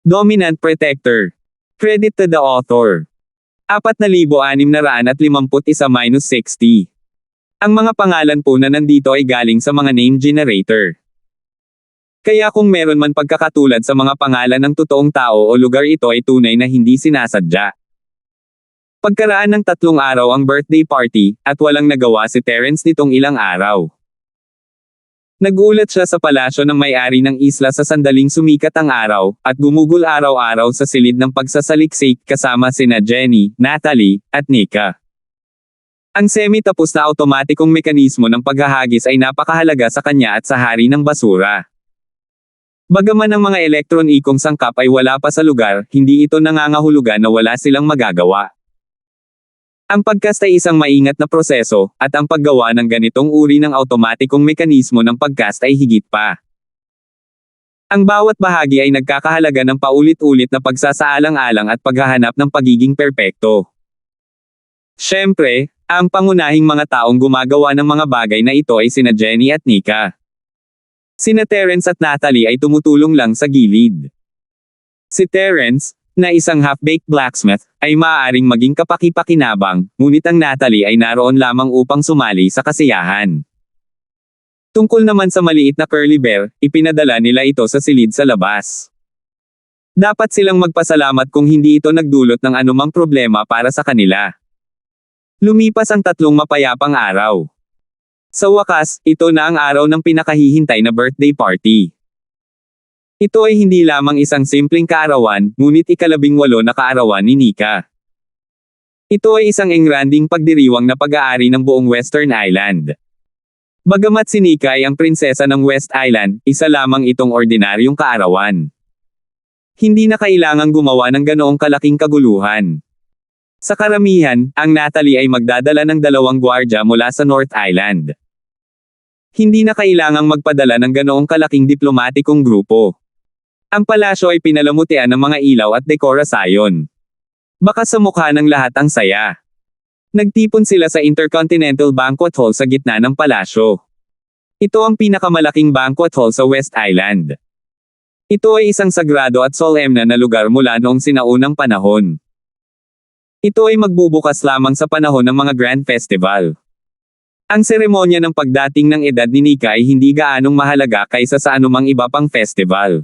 Dominant Protector. Credit to the author. 4,651-60. Ang mga pangalan po na nandito ay galing sa mga name generator. Kaya kung meron man pagkakatulad sa mga pangalan ng totoong tao o lugar, ito ay tunay na hindi sinasadya. Pagkaraan ng 3 araw ang birthday party, at walang nagawa si Terence nitong ilang araw. Nagulat siya sa palasyo ng may-ari ng isla sa sandaling sumikat ang araw, at gumugol araw-araw sa silid ng pagsasaliksik kasama sina Jenny, Natalie, at Nika. Ang semi-tapos na automatikong mekanismo ng paghahagis ay napakahalaga sa kanya at sa hari ng basura. Bagaman ang mga elektron-ikong sangkap ay wala pa sa lugar, hindi ito nangangahulugan na wala silang magagawa. Ang pagkast ay isang maingat na proseso, at ang paggawa ng ganitong uri ng automatikong mekanismo ng pagkast ay higit pa. Ang bawat bahagi ay nagkakahalaga ng paulit-ulit na pagsasaalang-alang at paghahanap ng pagiging perpekto. Siyempre, ang pangunahing mga taong gumagawa ng mga bagay na ito ay sina Jenny at Nika. Sina Terence at Natalie ay tumutulong lang sa gilid. Si Terence, na isang half-baked blacksmith, ay maaaring maging kapaki-pakinabang, ngunit ang Natalie ay naroon lamang upang sumali sa kasiyahan. Tungkol naman sa maliit na curly bear, ipinadala nila ito sa silid sa labas. Dapat silang magpasalamat kung hindi ito nagdulot ng anumang problema para sa kanila. Lumipas ang 3 mapayapang araw. Sa wakas, ito na ang araw ng pinakahihintay na birthday party. Ito ay hindi lamang isang simpleng kaarawan, ngunit 18 na kaarawan ni Nika. Ito ay isang engranding pagdiriwang na pag-aari ng buong Western Island. Bagamat si Nika ay ang prinsesa ng West Island, isa lamang itong ordinaryong kaarawan. Hindi na kailangang gumawa ng ganoong kalaking kaguluhan. Sa karamihan, ang Natalie ay magdadala ng 2 gwardya mula sa North Island. Hindi na kailangang magpadala ng ganoong kalaking diplomatikong grupo. Ang palasyo ay pinalamutian ng mga ilaw at dekorasyon. Baka sa mukha ng lahat ang saya. Nagtipon sila sa Intercontinental Banquet Hall sa gitna ng palasyo. Ito ang pinakamalaking banquet hall sa West Island. Ito ay isang sagrado at solemne na lugar mula noong sinaunang panahon. Ito ay magbubukas lamang sa panahon ng mga Grand Festival. Ang seremonya ng pagdating ng edad ni Nika ay hindi gaanong mahalaga kaysa sa anumang iba pang festival.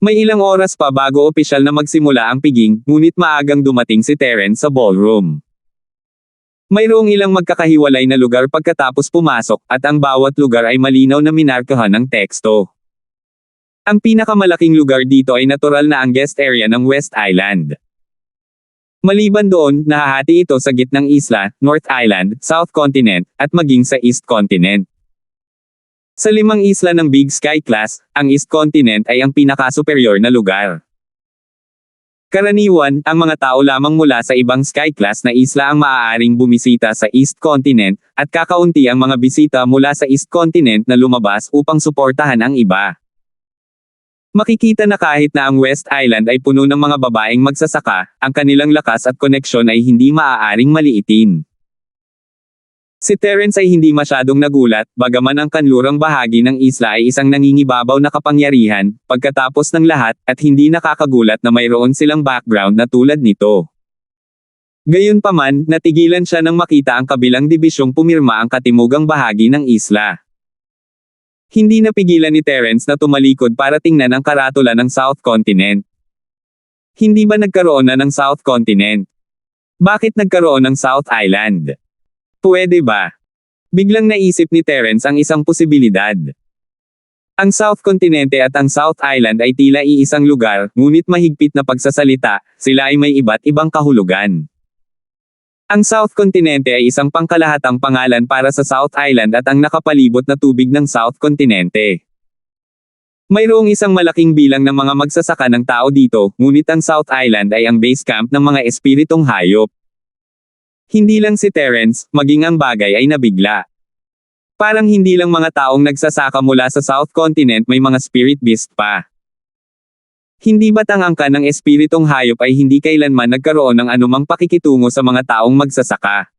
May ilang oras pa bago opisyal na magsimula ang piging, ngunit maagang dumating si Terence sa ballroom. Mayroong ilang magkakahiwalay na lugar pagkatapos pumasok, at ang bawat lugar ay malinaw na minarkahan ng teksto. Ang pinakamalaking lugar dito ay natural na ang guest area ng West Island. Maliban doon, nahahati ito sa gitnang isla, North Island, South Continent, at maging sa East Continent. Sa 5 isla ng Big Sky Class, ang East Continent ay ang pinaka-superior na lugar. Karaniwan, ang mga tao lamang mula sa ibang Sky Class na isla ang maaaring bumisita sa East Continent, at kakaunti ang mga bisita mula sa East Continent na lumabas upang suportahan ang iba. Makikita na kahit na ang West Island ay puno ng mga babaeng magsasaka, ang kanilang lakas at koneksyon ay hindi maaaring maliitin. Si Terence ay hindi masyadong nagulat, bagaman ang kanlurang bahagi ng isla ay isang nangingibabaw na kapangyarihan, pagkatapos ng lahat, at hindi nakakagulat na mayroon silang background na tulad nito. Gayunpaman, natigilan siya nang makita ang kabilang dibisyong pumirma ang katimugang bahagi ng isla. Hindi napigilan ni Terence na tumalikod para tingnan ang karatula ng South Continent. Hindi ba nagkaroon na ng South Continent? Bakit nagkaroon ng South Island? Pwede ba? Biglang naisip ni Terence ang isang posibilidad. Ang South Continente at ang South Island ay tila iisang lugar, ngunit mahigpit na pagsasalita, sila ay may iba't ibang kahulugan. Ang South Continente ay isang pangkalahatang pangalan para sa South Island at ang nakapalibot na tubig ng South Continente. Mayroong isang malaking bilang ng mga magsasaka ng tao dito, ngunit ang South Island ay ang base camp ng mga espiritong hayop. Hindi lang si Terence, maging ang bagay ay nabigla. Parang hindi lang mga taong nagsasaka mula sa South Continent may mga spirit beast pa. Hindi ba't ang angka ng espiritong hayop ay hindi kailanman nagkaroon ng anumang pakikitungo sa mga taong magsasaka?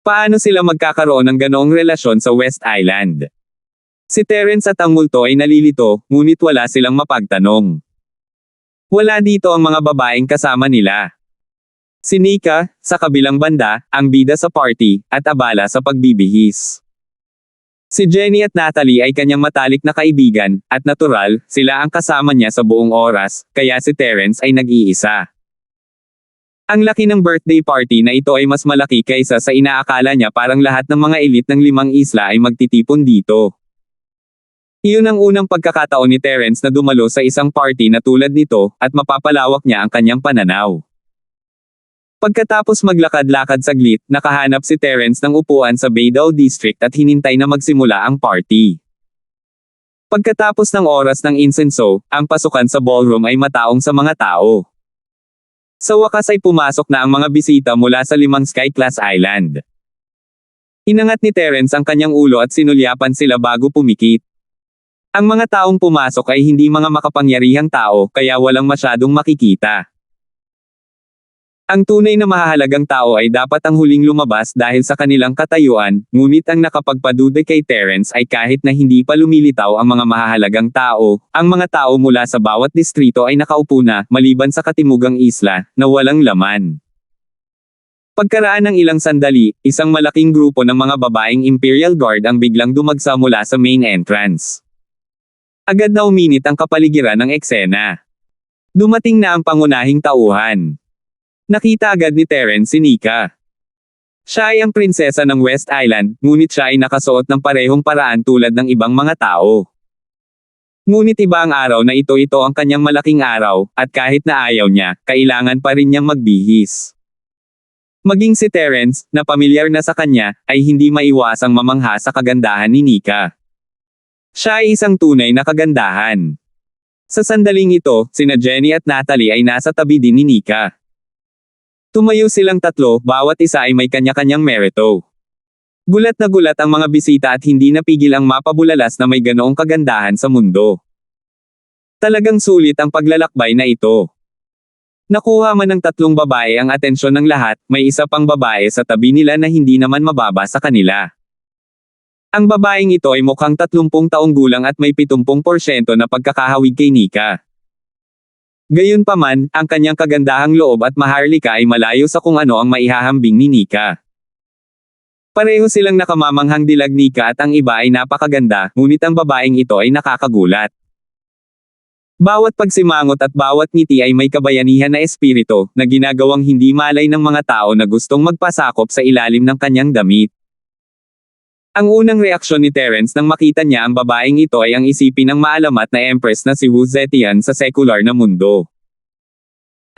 Paano sila magkakaroon ng ganoong relasyon sa West Island? Si Terence at ang multo ay nalilito, ngunit wala silang mapagtanong. Wala dito ang mga babaeng kasama nila. Si Nika, sa kabilang banda, ang bida sa party, at abala sa pagbibihis. Si Jenny at Natalie ay kanyang matalik na kaibigan, at natural, sila ang kasama niya sa buong oras, kaya si Terence ay nag-iisa. Ang laki ng birthday party na ito ay mas malaki kaysa sa inaakala niya, parang lahat ng mga elite ng 5 isla ay magtitipon dito. Iyon ang unang pagkakataon ni Terence na dumalo sa isang party na tulad nito, at mapapalawak niya ang kanyang pananaw. Pagkatapos maglakad-lakad saglit, nakahanap si Terence ng upuan sa Beidou District at hinintay na magsimula ang party. Pagkatapos ng oras ng insenso, ang pasukan sa ballroom ay mataong sa mga tao. Sa wakas ay pumasok na ang mga bisita mula sa 5 Sky Class Island. Inangat ni Terence ang kanyang ulo at sinulyapan sila bago pumikit. Ang mga taong pumasok ay hindi mga makapangyarihang tao, kaya walang masyadong makikita. Ang tunay na mahahalagang tao ay dapat ang huling lumabas dahil sa kanilang katayuan, ngunit ang nakapagpaduda kay Terence ay kahit na hindi pa lumilitaw ang mga mahahalagang tao, ang mga tao mula sa bawat distrito ay nakaupo na, maliban sa katimugang isla, na walang laman. Pagkaraan ng ilang sandali, isang malaking grupo ng mga babaeng Imperial Guard ang biglang dumagsa mula sa main entrance. Agad na uminit ang kapaligiran ng eksena. Dumating na ang pangunahing tauhan. Nakita agad ni Terence si Nika. Siya ay ang prinsesa ng West Island, ngunit siya ay nakasuot ng parehong paraan tulad ng ibang mga tao. Ngunit iba ang araw na ito ang kanyang malaking araw, at kahit na ayaw niya, kailangan pa rin niyang magbihis. Maging si Terence, na pamilyar na sa kanya, ay hindi maiwasang mamangha sa kagandahan ni Nika. Siya ay isang tunay na kagandahan. Sa sandaling ito, sina Jenny at Natalie ay nasa tabi din ni Nika. Tumayo silang tatlo, bawat isa ay may kanya-kanyang merito. Gulat na gulat ang mga bisita at hindi napigil ang mapabulalas na may ganoong kagandahan sa mundo. Talagang sulit ang paglalakbay na ito. Nakuha man ng 3 babae ang atensyon ng lahat, may isa pang babae sa tabi nila na hindi naman mababa sa kanila. Ang babaeng ito ay mukhang 30 taong gulang at may 70% na pagkakahawig kay Nika. Gayunpaman, ang kanyang kagandahang loob at maharlika ay malayo sa kung ano ang maihahambing ni Nika. Pareho silang nakamamanghang dilag Nika at ang iba ay napakaganda, ngunit ang babaeng ito ay nakakagulat. Bawat pagsimangot at bawat ngiti ay may kabayanihan na espiritu, na ginagawang hindi malay ng mga tao na gustong magpasakop sa ilalim ng kanyang damit. Ang unang reaksyon ni Terence nang makita niya ang babaeng ito ay ang isipin ng maalamat na empress na si Wu Zetian sa sekular na mundo.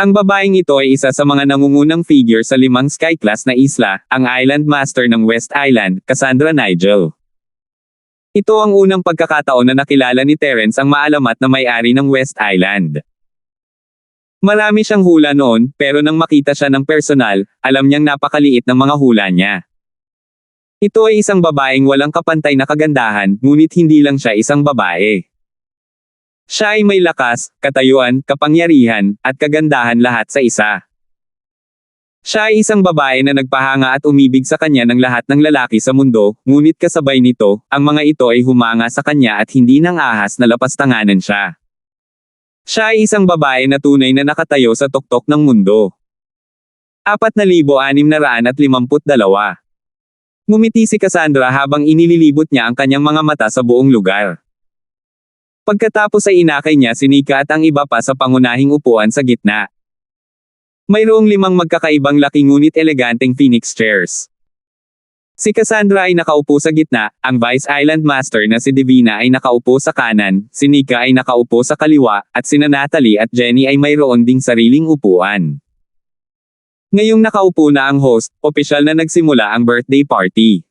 Ang babaeng ito ay isa sa mga nangungunang figure sa 5 Sky Class na isla, ang Island Master ng West Island, Cassandra Nigel. Ito ang unang pagkakataon na nakilala ni Terence ang maalamat na may-ari ng West Island. Marami siyang hula noon, pero nang makita siya ng personal, alam niyang napakaliit ng mga hula niya. Ito ay isang babaeng walang kapantay na kagandahan, ngunit hindi lang siya isang babae. Siya ay may lakas, katayuan, kapangyarihan, at kagandahan lahat sa isa. Siya ay isang babae na nagpahanga at umibig sa kanya ng lahat ng lalaki sa mundo, ngunit kasabay nito, ang mga ito ay humanga sa kanya at hindi nang ahas na lapastanganan siya. Siya ay isang babae na tunay na nakatayo sa tuktok ng mundo. 4,652. Ngumiti si Cassandra habang inililibot niya ang kanyang mga mata sa buong lugar. Pagkatapos ay inakay niya si Nika at ang iba pa sa pangunahing upuan sa gitna. Mayroong 5 magkakaibang laki ngunit eleganteng phoenix chairs. Si Cassandra ay nakaupo sa gitna, ang Vice Island Master na si Divina ay nakaupo sa kanan, si Nika ay nakaupo sa kaliwa, at sina Natalie at Jenny ay mayroon ding sariling upuan. Ngayong nakaupo na ang host, opisyal na nagsimula ang birthday party.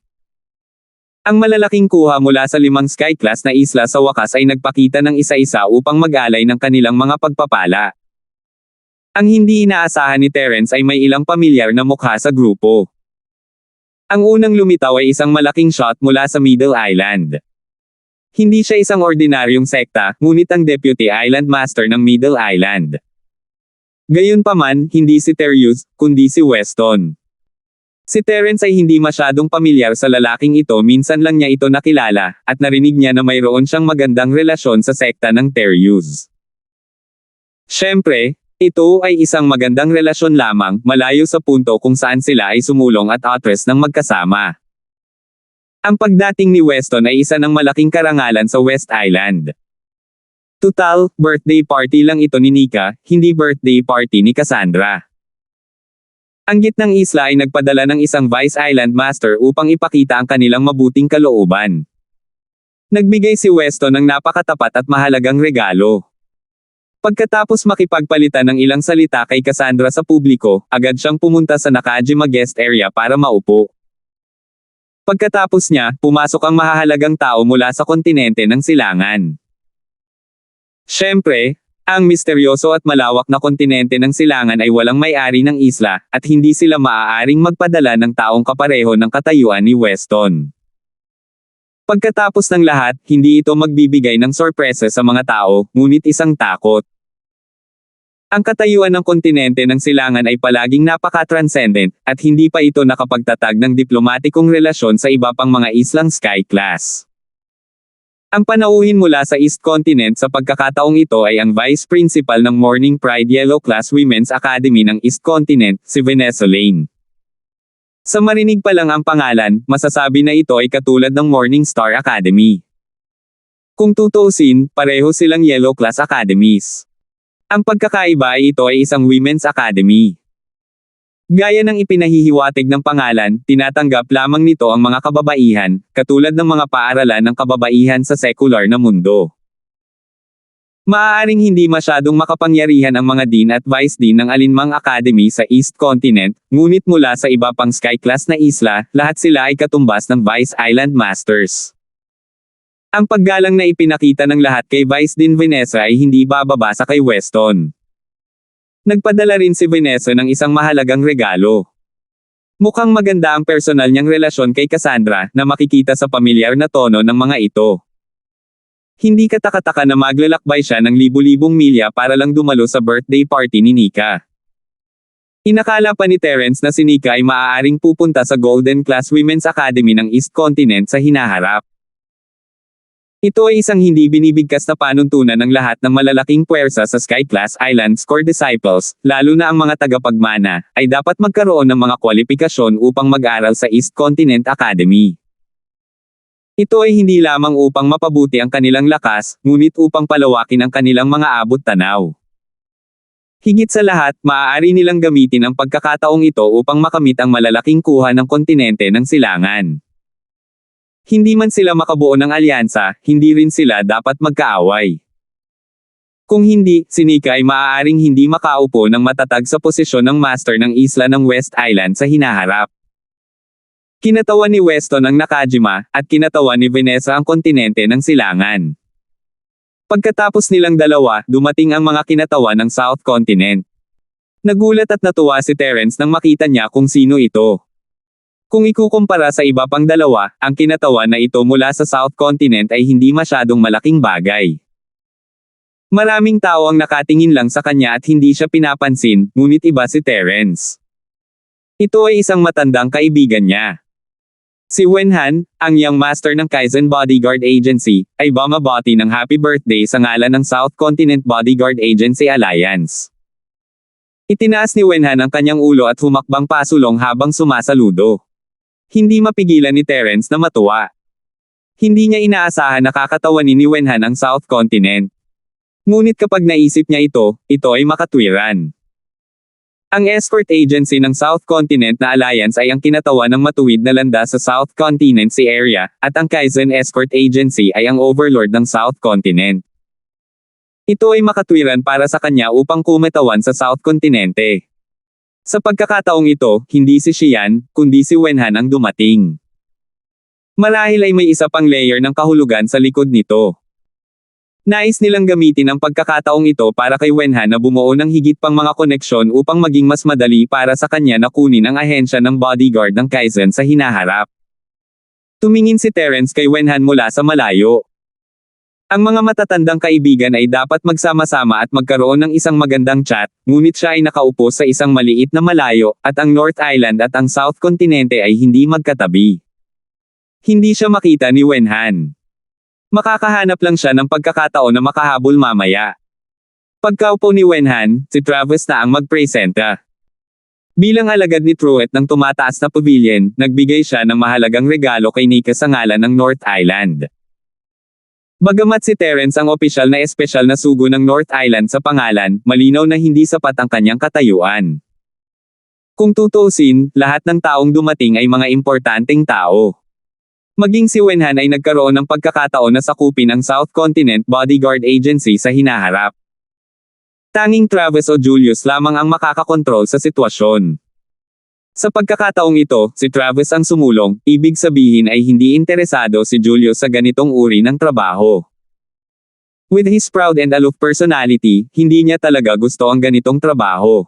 Ang malalaking kuha mula sa 5 Sky Class na isla sa wakas ay nagpakita ng isa-isa upang mag-alay ng kanilang mga pagpapala. Ang hindi inaasahan ni Terence ay may ilang pamilyar na mukha sa grupo. Ang unang lumitaw ay isang malaking shot mula sa Middle Island. Hindi siya isang ordinaryong sekta, ngunit ang Deputy Island Master ng Middle Island. Gayunpaman, hindi si Terius, kundi si Weston. Si Terence ay hindi masyadong pamilyar sa lalaking ito, minsan lang niya ito nakilala, at narinig niya na mayroon siyang magandang relasyon sa sekta ng Terius. Siyempre, ito ay isang magandang relasyon lamang, malayo sa punto kung saan sila ay sumulong at atres ng magkasama. Ang pagdating ni Weston ay isa ng malaking karangalan sa West Island. Tutal, birthday party lang ito ni Nika, hindi birthday party ni Cassandra. Ang gitnang isla ay nagpadala ng isang Vice Island Master upang ipakita ang kanilang mabuting kalooban. Nagbigay si Weston ng napakatapat at mahalagang regalo. Pagkatapos makipagpalitan ng ilang salita kay Cassandra sa publiko, agad siyang pumunta sa Nakajima guest area para maupo. Pagkatapos niya, pumasok ang mahahalagang tao mula sa kontinente ng Silangan. Siyempre, ang misteryoso at malawak na kontinente ng Silangan ay walang may-ari ng isla, at hindi sila maaaring magpadala ng taong kapareho ng katayuan ni Weston. Pagkatapos ng lahat, hindi ito magbibigay ng sorpresa sa mga tao, ngunit isang takot. Ang katayuan ng kontinente ng Silangan ay palaging napaka-transcendent, at hindi pa ito nakapagtatag ng diplomatikong relasyon sa iba pang mga islang Sky Class. Ang panauhin mula sa East Continent sa pagkakataong ito ay ang Vice Principal ng Morning Pride Yellow Class Women's Academy ng East Continent, si Vanessa Lane. Sa marinig pa lang ang pangalan, masasabi na ito ay katulad ng Morning Star Academy. Kung tutuusin, pareho silang Yellow Class Academies. Ang pagkakaiba ay ito ay isang Women's Academy. Gaya ng ipinahihiwatig ng pangalan, tinatanggap lamang nito ang mga kababaihan, katulad ng mga paaralan ng kababaihan sa sekular na mundo. Maaaring hindi masyadong makapangyarihan ang mga dean at vice dean ng alinmang academy sa East Continent, ngunit mula sa iba pang Sky Class na isla, lahat sila ay katumbas ng Vice Island Masters. Ang paggalang na ipinakita ng lahat kay Vice Dean Vanessa ay hindi bababa sa kay Weston. Nagpadala rin si Vanessa ng isang mahalagang regalo. Mukhang maganda ang personal niyang relasyon kay Cassandra, na makikita sa pamilyar na tono ng mga ito. Hindi katakataka na maglalakbay siya ng libu-libong milya para lang dumalo sa birthday party ni Nika. Inakala pa ni Terence na si Nika ay maaaring pupunta sa Golden Class Women's Academy ng East Continent sa hinaharap. Ito ay isang hindi binibigkas na panuntunan ng lahat ng malalaking puwersa sa Sky Class Islands core disciples, lalo na ang mga tagapagmana, ay dapat magkaroon ng mga kwalifikasyon upang mag-aral sa East Continent Academy. Ito ay hindi lamang upang mapabuti ang kanilang lakas, ngunit upang palawakin ang kanilang mga abot tanaw. Higit sa lahat, maaari nilang gamitin ang pagkakataong ito upang makamit ang malalaking kuha ng kontinente ng Silangan. Hindi man sila makabuo ng alyansa, hindi rin sila dapat magkaaway. Kung hindi, si Nika ay maaaring hindi makaupo ng matatag sa posisyon ng master ng isla ng West Island sa hinaharap. Kinatawan ni Weston ang Nakajima, at kinatawan ni Vanessa ang kontinente ng Silangan. Pagkatapos nilang dalawa, dumating ang mga kinatawan ng South Continent. Nagulat at natuwa si Terence nang makita niya kung sino ito. Kung ikukumpara sa iba pang dalawa, ang kinatawan na ito mula sa South Continent ay hindi masyadong malaking bagay. Maraming tao ang nakatingin lang sa kanya at hindi siya pinapansin, ngunit iba si Terence. Ito ay isang matandang kaibigan niya. Si Wenhan, ang young master ng Kaizen Bodyguard Agency, ay bumabati ng happy birthday sa ngalan ng South Continent Bodyguard Agency Alliance. Itinaas ni Wenhan ang kanyang ulo at humakbang pasulong habang sumasaludo. Hindi mapigilan ni Terence na matuwa. Hindi niya inaasahan na kakatawanin ni Wenhan ang South Continent. Ngunit kapag naisip niya ito ay makatwiran. Ang escort agency ng South Continent na Alliance ay ang kinatawan ng matuwid na landas sa South Continent Sea Area, at ang Kaizen Escort Agency ay ang overlord ng South Continent. Ito ay makatwiran para sa kanya upang kumitawan sa South Continente. Sa pagkakataong ito, hindi si Xian, kundi si Wenhan ang dumating. Marahil ay may isa pang layer ng kahulugan sa likod nito. Nais nilang gamitin ang pagkakataong ito para kay Wenhan na bumuo ng higit pang mga koneksyon upang maging mas madali para sa kanya na kunin ang ahensya ng bodyguard ng Kaizen sa hinaharap. Tumingin si Terence kay Wenhan mula sa malayo. Ang mga matatandang kaibigan ay dapat magsama-sama at magkaroon ng isang magandang chat, ngunit siya ay nakaupo sa isang maliit na malayo, at ang North Island at ang South Continente ay hindi magkatabi. Hindi siya makita ni Wenhan. Makakahanap lang siya ng pagkakataon na makahabol mamaya. Pagkaupo ni Wenhan, si Travis na ang magpresenta. Bilang alagad ni Truett ng tumataas na pavilion, nagbigay siya ng mahalagang regalo kay Nika sa ngalan ng North Island. Bagamat si Terence ang opisyal na espesyal na sugo ng North Island sa pangalan, malinaw na hindi sapat ang kanyang katayuan. Kung tutuusin, lahat ng taong dumating ay mga importanteng tao. Maging si Wenhan ay nagkaroon ng pagkakataon na sakupin ang South Continent Bodyguard Agency sa hinaharap. Tanging Travis o Julius lamang ang makakakontrol sa sitwasyon. Sa pagkakataong ito, si Travis ang sumulong, ibig sabihin ay hindi interesado si Julius sa ganitong uri ng trabaho. With his proud and aloof personality, hindi niya talaga gusto ang ganitong trabaho.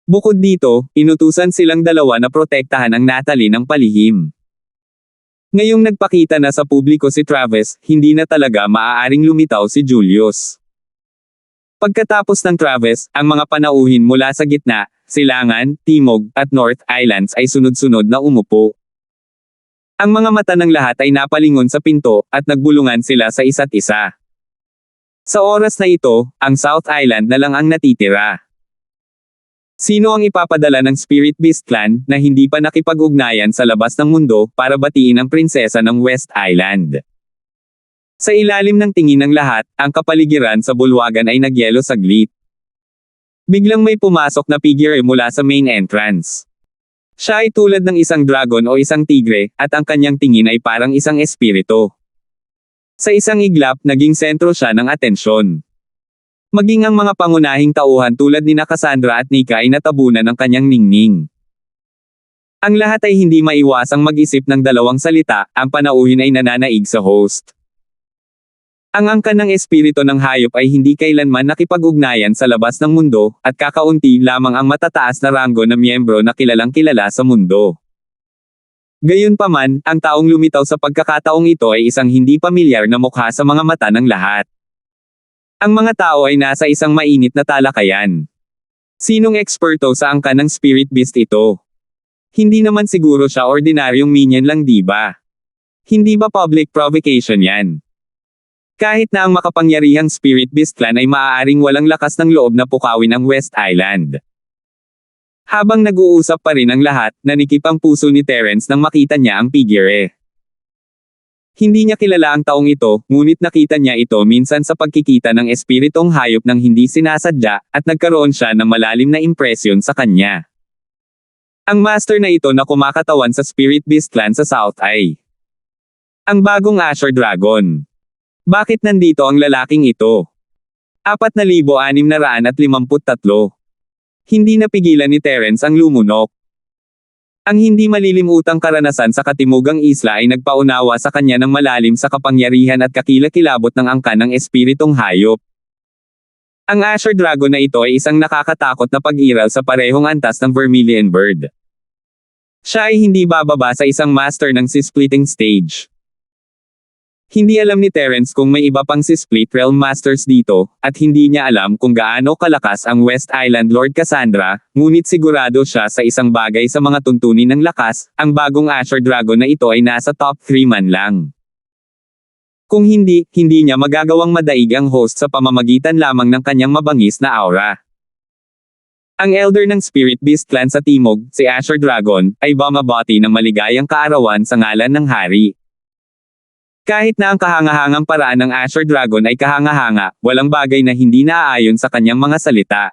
Bukod dito, inutusan silang dalawa na protektahan ang Natalie ng palihim. Ngayong nagpakita na sa publiko si Travis, hindi na talaga maaaring lumitaw si Julius. Pagkatapos ng Travis, ang mga panauhin mula sa gitna, silangan, timog, at North Islands ay sunod-sunod na umupo. Ang mga mata ng lahat ay napalingon sa pinto, at nagbulungan sila sa isa't isa. Sa oras na ito, ang South Island na lang ang natitira. Sino ang ipapadala ng Spirit Beast Clan na hindi pa nakipag-ugnayan sa labas ng mundo para batiin ang prinsesa ng West Island? Sa ilalim ng tingin ng lahat, ang kapaligiran sa bulwagan ay nagyelo saglit. Biglang may pumasok na figure mula sa main entrance. Siya ay tulad ng isang dragon o isang tigre, at ang kanyang tingin ay parang isang espiritu. Sa isang iglap, naging sentro siya ng atensyon. Maging ang mga pangunahing tauhan tulad ni Cassandra at Nika ay natabunan ng kanyang ningning. Ang lahat ay hindi maiwasang mag-isip ng dalawang salita, ang panauhin ay nananaig sa host. Ang angkan ng espiritu ng hayop ay hindi kailanman nakipag-ugnayan sa labas ng mundo, at kakaunti lamang ang matataas na ranggo na miyembro na kilalang kilala sa mundo. Gayunpaman, ang taong lumitaw sa pagkakataong ito ay isang hindi pamilyar na mukha sa mga mata ng lahat. Ang mga tao ay nasa isang mainit na talakayan. Sinong eksperto sa angkan ng Spirit Beast ito? Hindi naman siguro siya ordinaryong minion lang, di ba? Hindi ba public provocation yan? Kahit na ang makapangyarihang Spirit Beast Clan ay maaaring walang lakas ng loob na pukawin ang West Island. Habang nag-uusap pa rin ang lahat, nanikip ang puso ni Terence nang makita niya ang figure. Hindi niya kilala ang taong ito, ngunit nakita niya ito minsan sa pagkikita ng espiritong hayop nang hindi sinasadya, at nagkaroon siya ng malalim na impresyon sa kanya. Ang master na ito na kumakatawan sa Spirit Beast Clan sa South ay ang bagong Azure Dragon. Bakit nandito ang lalaking ito? 4,653. Hindi napigilan ni Terence ang lumunok. Ang hindi malilimutang karanasan sa katimugang isla ay nagpaunawa sa kanya ng malalim sa kapangyarihan at kakilakilabot ng angkan ng espiritong hayop. Ang Azure Dragon na ito ay isang nakakatakot na pag-iral sa parehong antas ng Vermilion Bird. Siya ay hindi bababa sa isang master ng si-splitting stage. Hindi alam ni Terence kung may iba pang si-split realm masters dito, at hindi niya alam kung gaano kalakas ang West Island Lord Cassandra, ngunit sigurado siya sa isang bagay sa mga tuntunin ng lakas, ang bagong Azure Dragon na ito ay nasa top 3 man lang. Kung hindi niya magagawang madaig ang host sa pamamagitan lamang ng kanyang mabangis na aura. Ang elder ng Spirit Beast Clan sa Timog, si Azure Dragon, ay bumabati ng maligayang kaarawan sa ngalan ng hari. Kahit na ang kahangahangang paraan ng Azure Dragon ay kahanga-hanga, walang bagay na hindi naaayon sa kanyang mga salita.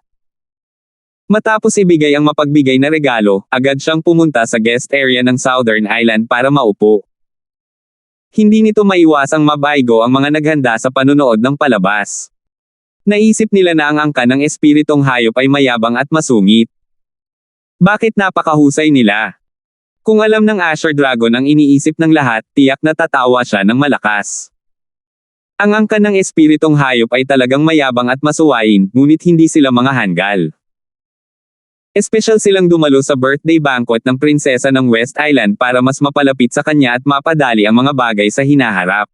Matapos ibigay ang mapagbigay na regalo, agad siyang pumunta sa guest area ng Southern Island para maupo. Hindi nito maiwasang mabaigo ang mga naghanda sa panunood ng palabas. Naisip nila na ang angkan ng espiritong hayop ay mayabang at masungit. Bakit napakahusay nila? Kung alam ng Azure Dragon ang iniisip ng lahat, tiyak na tatawa siya ng malakas. Ang angkan ng espiritong hayop ay talagang mayabang at masuwain, ngunit hindi sila mga hanggal. Espesyal silang dumalo sa birthday banquet ng prinsesa ng West Island para mas mapalapit sa kanya at mapadali ang mga bagay sa hinaharap.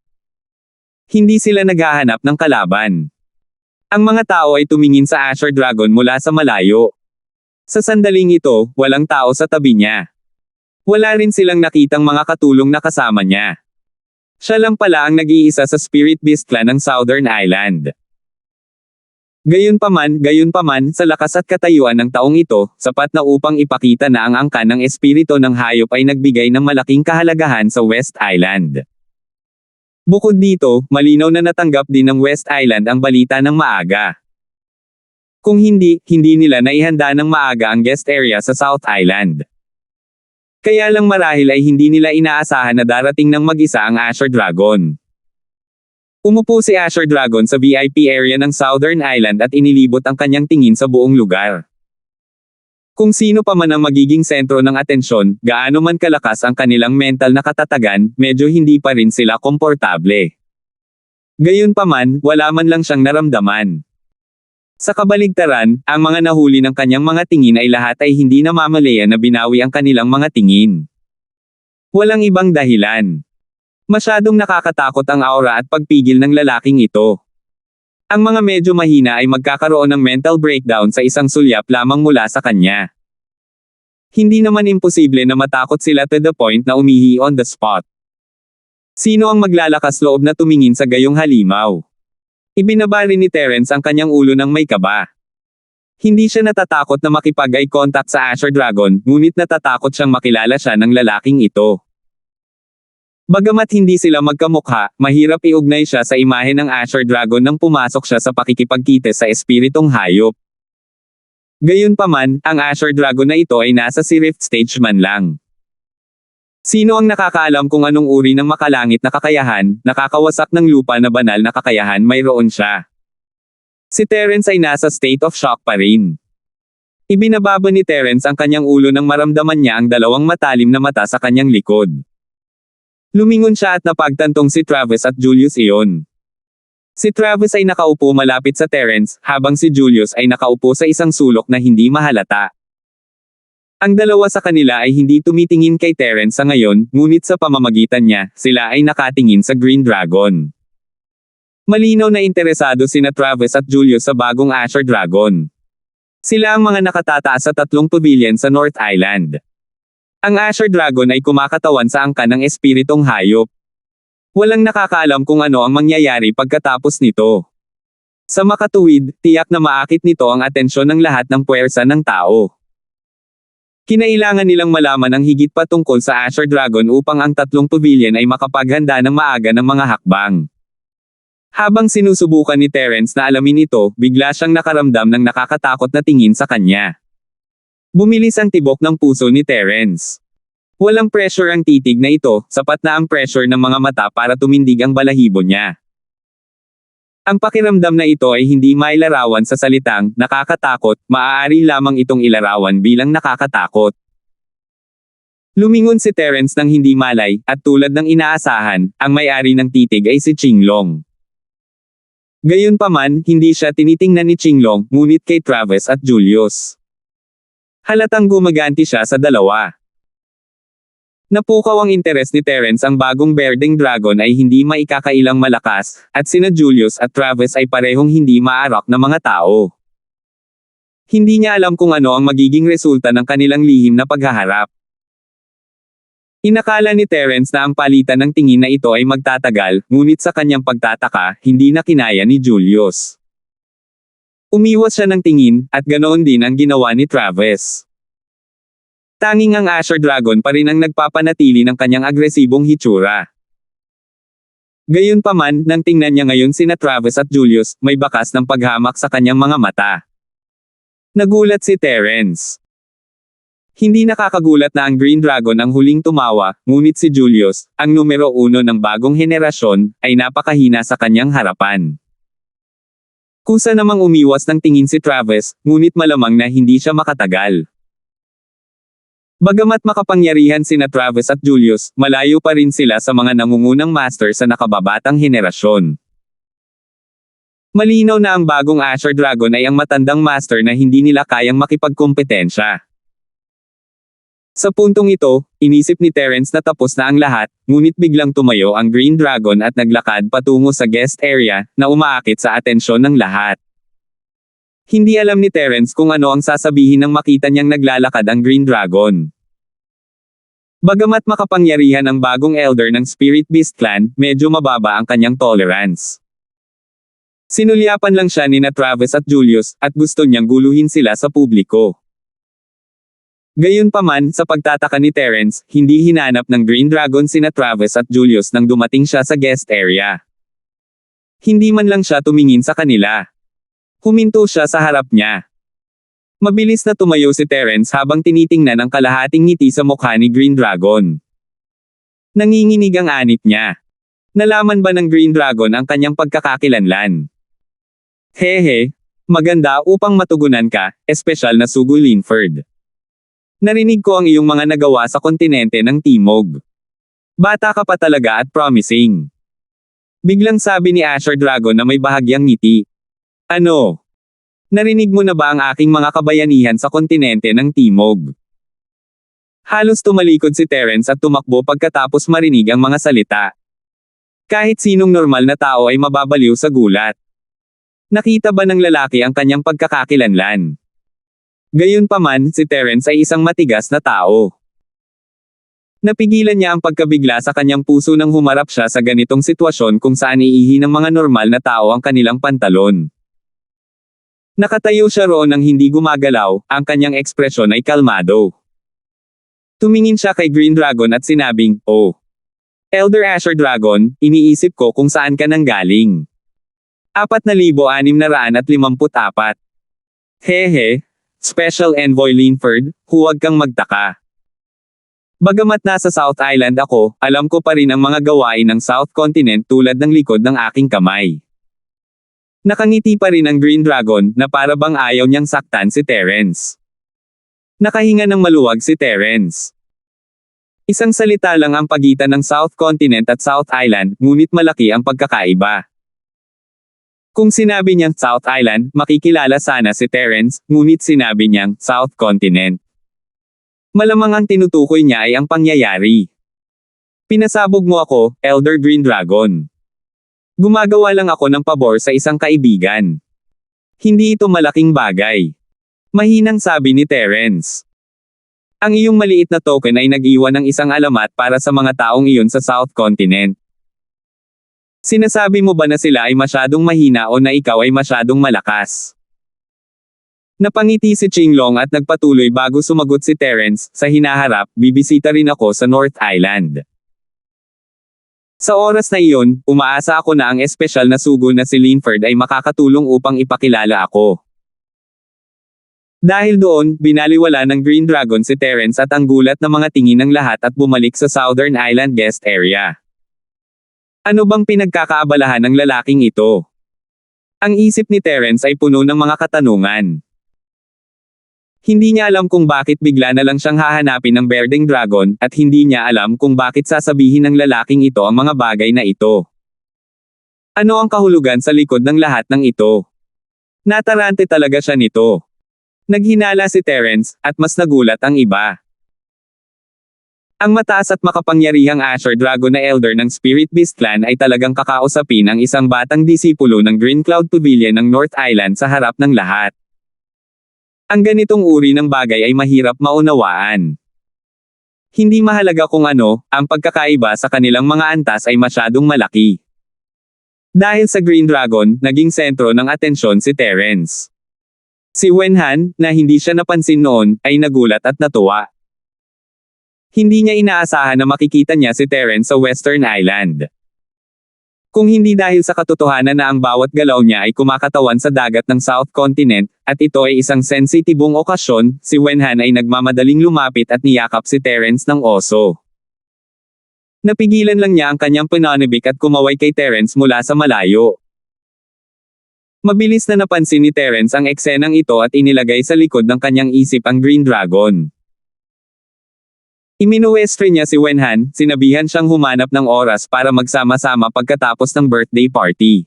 Hindi sila naghahanap ng kalaban. Ang mga tao ay tumingin sa Azure Dragon mula sa malayo. Sa sandaling ito, walang tao sa tabi niya. Wala rin silang nakitang mga katulong na kasama niya. Siya lang pala ang nag-iisa sa Spirit Beast Clan ng Southern Island. Gayunpaman, sa lakas at katayuan ng taong ito, sapat na upang ipakita na ang angkan ng espiritu ng hayop ay nagbigay ng malaking kahalagahan sa West Island. Bukod dito, malinaw na natanggap din ng West Island ang balita ng maaga. Kung hindi nila naihanda ng maaga ang guest area sa South Island. Kaya lang marahil ay hindi nila inaasahan na darating ng mag-isa ang Azure Dragon. Umupo si Azure Dragon sa VIP area ng Southern Island at inilibot ang kanyang tingin sa buong lugar. Kung sino pa man ang magiging sentro ng atensyon, gaano man kalakas ang kanilang mental na katatagan, medyo hindi pa rin sila komportable. Gayunpaman, wala man lang siyang naramdaman. Sa kabaligtaran, ang mga nahuli ng kanyang mga tingin ay lahat ay hindi namamalayan na binawi ang kanilang mga tingin. Walang ibang dahilan. Masyadong nakakatakot ang aura at pagpigil ng lalaking ito. Ang mga medyo mahina ay magkakaroon ng mental breakdown sa isang sulyap lamang mula sa kanya. Hindi naman imposible na matakot sila to the point na umihi on the spot. Sino ang maglalakas loob na tumingin sa gayong halimaw? Ibinaba rin ni Terence ang kanyang ulo ng may kaba. Hindi siya natatakot na makipag-eye contact sa Azure Dragon, ngunit natatakot siyang makilala siya ng lalaking ito. Bagamat hindi sila magkamukha, mahirap iugnay siya sa imahe ng Azure Dragon nang pumasok siya sa pakikipagkita sa espiritong hayop. Gayunpaman, ang Azure Dragon na ito ay nasa si Rift Stage man lang. Sino ang nakakaalam kung anong uri ng makalangit na kakayahan, nakakawasak ng lupa na banal na kakayahan mayroon siya. Si Terence ay nasa state of shock pa rin. Ibinababa ni Terence ang kanyang ulo nang maramdaman niya ang dalawang matalim na mata sa kanyang likod. Lumingon siya at napagtantong si Travis at Julius iyon. Si Travis ay nakaupo malapit sa Terence, habang si Julius ay nakaupo sa isang sulok na hindi mahalata. Ang dalawa sa kanila ay hindi tumitingin kay Terence sa ngayon, ngunit sa pamamagitan niya, sila ay nakatingin sa Green Dragon. Malinaw na interesado sina Travis at Julius sa bagong Azure Dragon. Sila ang mga nakatataas sa 3 pavilion sa North Island. Ang Azure Dragon ay kumakatawan sa angkan ng espiritong hayop. Walang nakakaalam kung ano ang mangyayari pagkatapos nito. Sa makatuwid, tiyak na maakit nito ang atensyon ng lahat ng puwersa ng tao. Kinailangan nilang malaman ang higit pa tungkol sa Azure Dragon upang ang 3 pavilion ay makapaghanda ng maaga ng mga hakbang. Habang sinusubukan ni Terence na alamin ito, bigla siyang nakaramdam ng nakakatakot na tingin sa kanya. Bumilis ang tibok ng puso ni Terence. Walang pressure ang titig na ito, sapat na ang pressure ng mga mata para tumindig ang balahibo niya. Ang pakiramdam na ito ay hindi mailarawan sa salitang, nakakatakot, maaari lamang itong ilarawan bilang nakakatakot. Lumingon si Terence nang hindi malay, at tulad ng inaasahan, ang may-ari ng titig ay si Qinglong. Gayunpaman, hindi siya tinitingnan ni Qinglong, ngunit kay Travis at Julius. Halatang gumaganti siya sa dalawa. Napukaw ang interes ni Terence ang bagong Berdeng Dragon ay hindi maikakailang malakas, at sina Julius at Travis ay parehong hindi maarak na mga tao. Hindi niya alam kung ano ang magiging resulta ng kanilang lihim na paghaharap. Inakala ni Terence na ang palitan ng tingin na ito ay magtatagal, ngunit sa kanyang pagtataka, hindi na kinaya ni Julius. Umiwas siya ng tingin, at ganoon din ang ginawa ni Travis. Tanging ang Azure Dragon pa rin ang nagpapanatili ng kanyang agresibong hitsura. Gayunpaman, nang tingnan niya ngayon sina Travis at Julius, may bakas ng paghamak sa kanyang mga mata. Nagulat si Terence. Hindi nakakagulat na ang Green Dragon ang huling tumawa, ngunit si Julius, ang numero 1 ng bagong henerasyon, ay napakahina sa kanyang harapan. Kusa namang umiwas ng tingin si Travis, ngunit malamang na hindi siya makatagal. Bagamat makapangyarihan sina Travis at Julius, malayo pa rin sila sa mga nangungunang master sa nakababatang henerasyon. Malinaw na ang bagong Azure Dragon ay ang matandang master na hindi nila kayang makipagkompetensya. Sa puntong ito, inisip ni Terence na tapos na ang lahat, ngunit biglang tumayo ang Green Dragon at naglakad patungo sa guest area, na umaakit sa atensyon ng lahat. Hindi alam ni Terence kung ano ang sasabihin nang makita niyang naglalakad ang Green Dragon. Bagamat makapangyarihan ang bagong elder ng Spirit Beast Clan, medyo mababa ang kanyang tolerance. Sinulyapan lang siya nina Travis at Julius, at gusto niyang guluhin sila sa publiko. Gayunpaman, sa pagtataka ni Terence, hindi hinanap ng Green Dragon sina Travis at Julius nang dumating siya sa guest area. Hindi man lang siya tumingin sa kanila. Huminto siya sa harap niya. Mabilis na tumayo si Terence habang tinitingnan ang kalahating ngiti sa mukha ni Green Dragon. Nanginginig ang anit niya. Nalaman ba ng Green Dragon ang kanyang pagkakakilanlan? Hehe, maganda upang matugunan ka, espesyal na Sugo Linford. Narinig ko ang iyong mga nagawa sa kontinente ng Timog. Bata ka pa talaga at promising. Biglang sabi ni Asher Dragon na may bahagyang ngiti. Ano? Narinig mo na ba ang aking mga kabayanihan sa kontinente ng Timog? Halos tumalikod si Terence at tumakbo pagkatapos marinig ang mga salita. Kahit sinong normal na tao ay mababaliw sa gulat. Nakita ba ng lalaki ang kanyang pagkakakilanlan? Gayunpaman, si Terence ay isang matigas na tao. Napigilan niya ang pagkabigla sa kanyang puso nang humarap siya sa ganitong sitwasyon kung saan iihi ng mga normal na tao ang kanilang pantalon. Nakatayo siya roon nang hindi gumagalaw, ang kanyang ekspresyon ay kalmado. Tumingin siya kay Green Dragon at sinabing, "Oh, Elder Asher Dragon, iniisip ko kung saan ka nanggaling. 4,654. Hehe. Special Envoy Linford, huwag kang magtaka. Bagamat nasa South Island ako, alam ko pa rin ang mga gawain ng South Continent tulad ng likod ng aking kamay." Nakangiti pa rin ang Green Dragon, na para bang ayaw niyang saktan si Terence. Nakahinga ng maluwag si Terence. Isang salita lang ang pagitan ng South Continent at South Island, ngunit malaki ang pagkakaiba. Kung sinabi niyang South Island, makikilala sana si Terence, ngunit sinabi niyang South Continent. Malamang ang tinutukoy niya ay ang pangyayari. Pinasabog mo ako, Elder Green Dragon. Gumagawa lang ako ng pabor sa isang kaibigan. Hindi ito malaking bagay. Mahinang sabi ni Terence. Ang iyong maliit na token ay nag-iwan ng isang alamat para sa mga taong iyon sa South Continent. Sinasabi mo ba na sila ay masyadong mahina o na ikaw ay masyadong malakas? Napangiti si Qinglong at nagpatuloy bago sumagot si Terence, sa hinaharap, bibisita rin ako sa North Island. Sa oras na iyon, umaasa ako na ang espesyal na sugo na si Linford ay makakatulong upang ipakilala ako. Dahil doon, binaliwala ng Green Dragon si Terence at ang gulat na mga tingin ng lahat at bumalik sa Southern Island guest area. Ano bang pinagkakaabalahan ng lalaking ito? Ang isip ni Terence ay puno ng mga katanungan. Hindi niya alam kung bakit bigla na lang siyang hahanapin ng Berdeng Dragon, at hindi niya alam kung bakit sasabihin ng lalaking ito ang mga bagay na ito. Ano ang kahulugan sa likod ng lahat ng ito? Natarante talaga siya nito. Naghinala si Terence, at mas nagulat ang iba. Ang mataas at makapangyarihang Asher Dragon na Elder ng Spirit Beast Clan ay talagang kakausapin ang isang batang disipulo ng Green Cloud Pavilion ng North Island sa harap ng lahat. Ang ganitong uri ng bagay ay mahirap maunawaan. Hindi mahalaga kung ano, ang pagkakaiba sa kanilang mga antas ay masyadong malaki. Dahil sa Green Dragon, naging sentro ng atensyon si Terence. Si Wenhan, na hindi siya napansin noon, ay nagulat at natuwa. Hindi niya inaasahan na makikita niya si Terence sa Western Island. Kung hindi dahil sa katotohanan na ang bawat galaw niya ay kumakatawan sa dagat ng South Continent, at ito ay isang sensitibong okasyon, si Wenhan ay nagmamadaling lumapit at niyakap si Terence ng oso. Napigilan lang niya ang kanyang pananabik at kumaway kay Terence mula sa malayo. Mabilis na napansin ni Terence ang eksenang ito at inilagay sa likod ng kanyang isip ang Green Dragon. Iminuwestre niya si Wenhan, sinabihan siyang humanap ng oras para magsama-sama pagkatapos ng birthday party.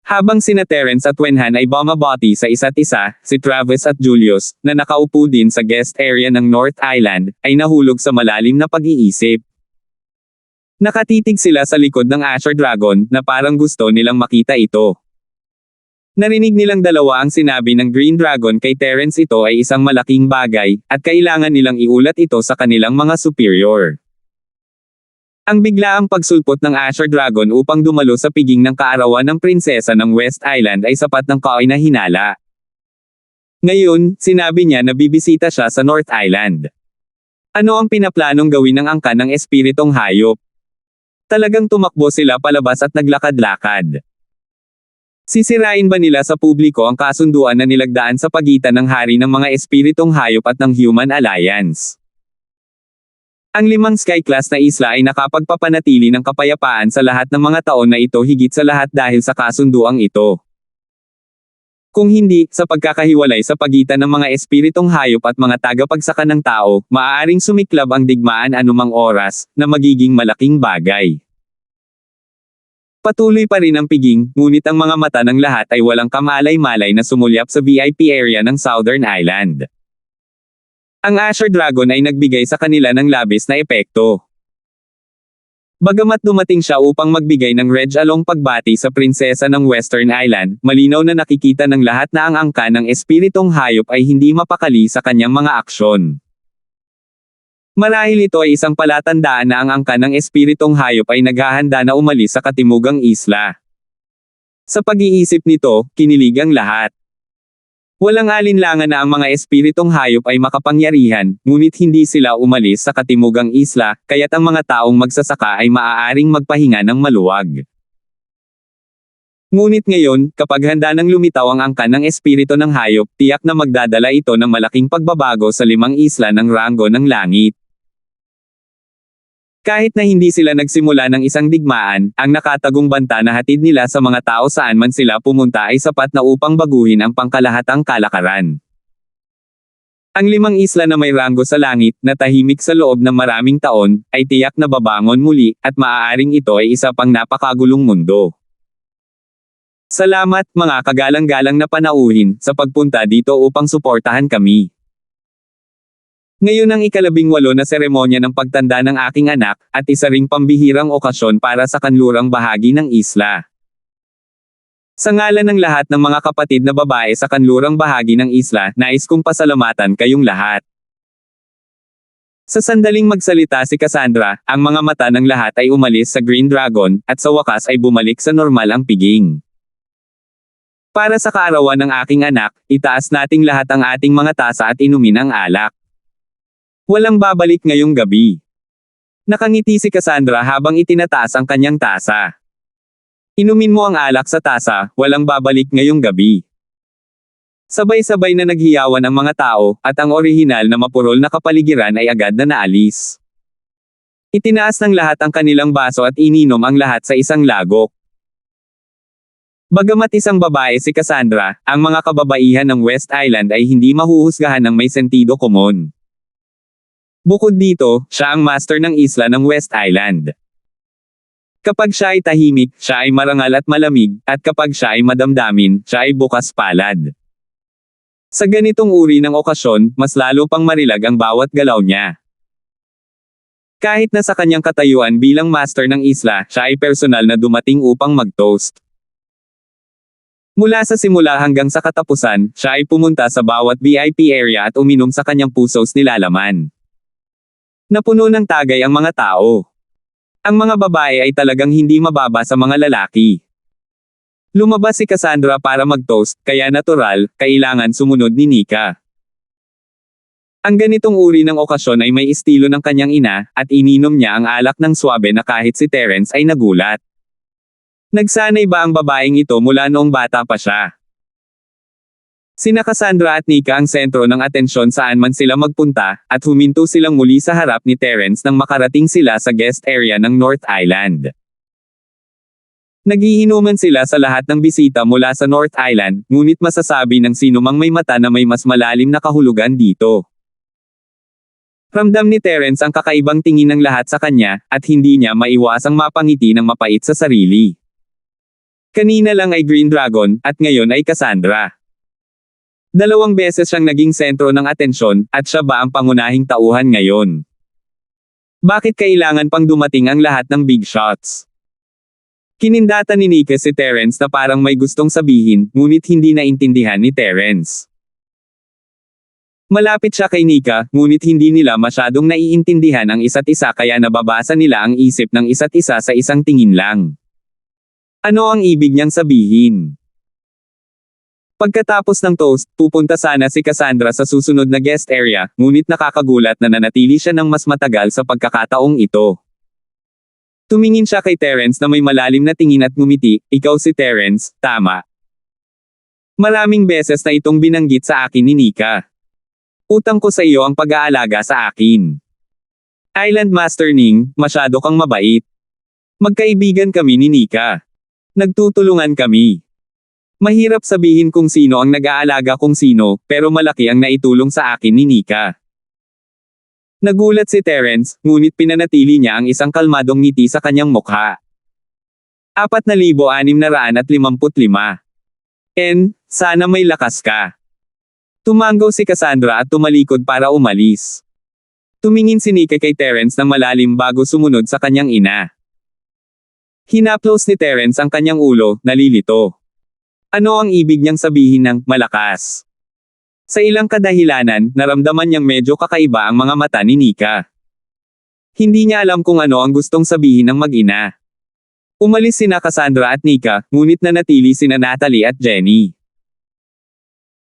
Habang sina Terence at Wenhan ay bumabati sa isa't isa, si Travis at Julius, na nakaupo din sa guest area ng North Island, ay nahulog sa malalim na pag-iisip. Nakatitig sila sa likod ng Asher Dragon, na parang gusto nilang makita ito. Narinig nilang dalawa ang sinabi ng Green Dragon kay Terence ito ay isang malaking bagay, at kailangan nilang iulat ito sa kanilang mga superior. Ang biglaang pagsulpot ng Azure Dragon upang dumalo sa piging ng kaarawan ng prinsesa ng West Island ay sapat ng Kaoy na hinala. Ngayon, sinabi niya na bibisita siya sa North Island. Ano ang pinaplanong gawin ng angkan ng espiritong hayop? Talagang tumakbo sila palabas at naglakad-lakad. Sisirain ba nila sa publiko ang kasunduan na nilagdaan sa pagitan ng hari ng mga espiritong hayop at ng Human Alliance? Ang 5 Sky-class na isla ay nakapagpapanatili ng kapayapaan sa lahat ng mga taon na ito, higit sa lahat dahil sa kasunduang ito. Kung hindi, sa pagkakahiwalay sa pagitan ng mga espiritong hayop at mga tagapagsaka ng tao, maaaring sumiklab ang digmaan anumang oras, na magiging malaking bagay. Patuloy pa rin ang piging, ngunit ang mga mata ng lahat ay walang kamalay-malay na sumulyap sa VIP area ng Southern Island. Ang Azure Dragon ay nagbigay sa kanila ng labis na epekto. Bagamat dumating siya upang magbigay ng reg-along pagbati sa prinsesa ng Western Island, malinaw na nakikita ng lahat na ang angkan ng espiritong hayop ay hindi mapakali sa kanyang mga aksyon. Marahil ito ay isang palatandaan na ang angkan ng espiritong hayop ay naghahanda na umalis sa katimugang isla. Sa pag-iisip nito, kinilig ang lahat. Walang alinlangan na ang mga espiritong hayop ay makapangyarihan, ngunit hindi sila umalis sa katimugang isla, kaya't ang mga taong magsasaka ay maaaring magpahinga ng maluwag. Ngunit ngayon, kapag handa nang lumitaw ang angkan ng espiritu ng hayop, tiyak na magdadala ito ng malaking pagbabago sa 5 isla ng Rango ng Langit. Kahit na hindi sila nagsimula ng isang digmaan, ang nakatagong banta na hatid nila sa mga tao saan man sila pumunta ay sapat na upang baguhin ang pangkalahatang kalakaran. Ang 5 isla na may rango sa langit, na tahimik sa loob ng maraming taon, ay tiyak na babangon muli, at maaaring ito ay isa pang napakagulong mundo. Salamat, mga kagalang-galang na panauhin, sa pagpunta dito upang suportahan kami. Ngayon ang 18 na seremonya ng pagtanda ng aking anak, at isa ring pambihirang okasyon para sa kanlurang bahagi ng isla. Sa ngalan ng lahat ng mga kapatid na babae sa kanlurang bahagi ng isla, nais kong pasalamatan kayong lahat. Sa sandaling magsalita si Cassandra, ang mga mata ng lahat ay umalis sa Green Dragon, at sa wakas ay bumalik sa normal ang piging. Para sa kaarawan ng aking anak, itaas nating lahat ang ating mga tasa at inumin ang alak. Walang babalik ngayong gabi. Nakangiti si Cassandra habang itinataas ang kanyang tasa. Inumin mo ang alak sa tasa, walang babalik ngayong gabi. Sabay-sabay na naghiyawan ang mga tao, at ang orihinal na mapurol na kapaligiran ay agad na naalis. Itinaas ng lahat ang kanilang baso at ininom ang lahat sa isang lagok. Bagamat isang babae si Cassandra, ang mga kababaihan ng West Island ay hindi mahuhusgahan ng may sentido komon. Bukod dito, siya ang master ng isla ng West Island. Kapag siya ay tahimik, siya ay marangal at malamig, at kapag siya ay madamdamin, siya ay bukas palad. Sa ganitong uri ng okasyon, mas lalo pang marilag ang bawat galaw niya. Kahit na sa kanyang katayuan bilang master ng isla, siya ay personal na dumating upang mag-toast. Mula sa simula hanggang sa katapusan, siya ay pumunta sa bawat VIP area at uminom sa kanyang puso's nilalaman. Napuno ng tagay ang mga tao. Ang mga babae ay talagang hindi mababa sa mga lalaki. Lumabas si Cassandra para mag-toast, kaya natural, kailangan sumunod ni Nika. Ang ganitong uri ng okasyon ay may estilo ng kanyang ina, at ininom niya ang alak ng swabe na kahit si Terence ay nagulat. Nagsanay ba ang babaeng ito mula noong bata pa siya? Sina Cassandra at Nika ang sentro ng atensyon saan man sila magpunta, at huminto silang muli sa harap ni Terence nang makarating sila sa guest area ng North Island. Nagiinuman sila sa lahat ng bisita mula sa North Island, ngunit masasabi ng sinumang may mata na may mas malalim na kahulugan dito. Ramdam ni Terence ang kakaibang tingin ng lahat sa kanya, at hindi niya maiwasang mapangiti ng mapait sa sarili. Kanina lang ay Green Dragon, at ngayon ay Cassandra. 2 beses siyang naging sentro ng atensyon, at siya ba ang pangunahing tauhan ngayon? Bakit kailangan pang dumating ang lahat ng big shots? Kinindata ni Nika si Terence na parang may gustong sabihin, ngunit hindi naintindihan ni Terence. Malapit siya kay Nika, ngunit hindi nila masyadong naiintindihan ang isa't isa kaya nababasa nila ang isip ng isa't isa sa isang tingin lang. Ano ang ibig niyang sabihin? Pagkatapos ng toast, pupunta sana si Cassandra sa susunod na guest area, ngunit nakakagulat na nanatili siya ng mas matagal sa pagkakataong ito. Tumingin siya kay Terence na may malalim na tingin at ngumiti, "Ikaw si Terence, tama?" Maraming beses na itong binanggit sa akin ni Nika. Utang ko sa iyo ang pag-aalaga sa akin. Island Master Ning, masyado kang mabait. Magkaibigan kami ni Nika. Nagtutulungan kami. Mahirap sabihin kung sino ang nag-aalaga kung sino, pero malaki ang naitulong sa akin ni Nika. Nagulat si Terence, ngunit pinanatili niya ang isang kalmadong ngiti sa kanyang mukha. 4,655. Sana may lakas ka. Tumango si Cassandra at tumalikod para umalis. Tumingin si Nika kay Terence ng malalim bago sumunod sa kanyang ina. Hinaplos ni Terence ang kanyang ulo, nalilito. Ano ang ibig niyang sabihin ng malakas? Sa ilang kadahilanan, naramdaman niyang medyo kakaiba ang mga mata ni Nika. Hindi niya alam kung ano ang gustong sabihin ng mag-ina. Umalis sina Cassandra at Nika, ngunit nanatili sina Natalie at Jenny.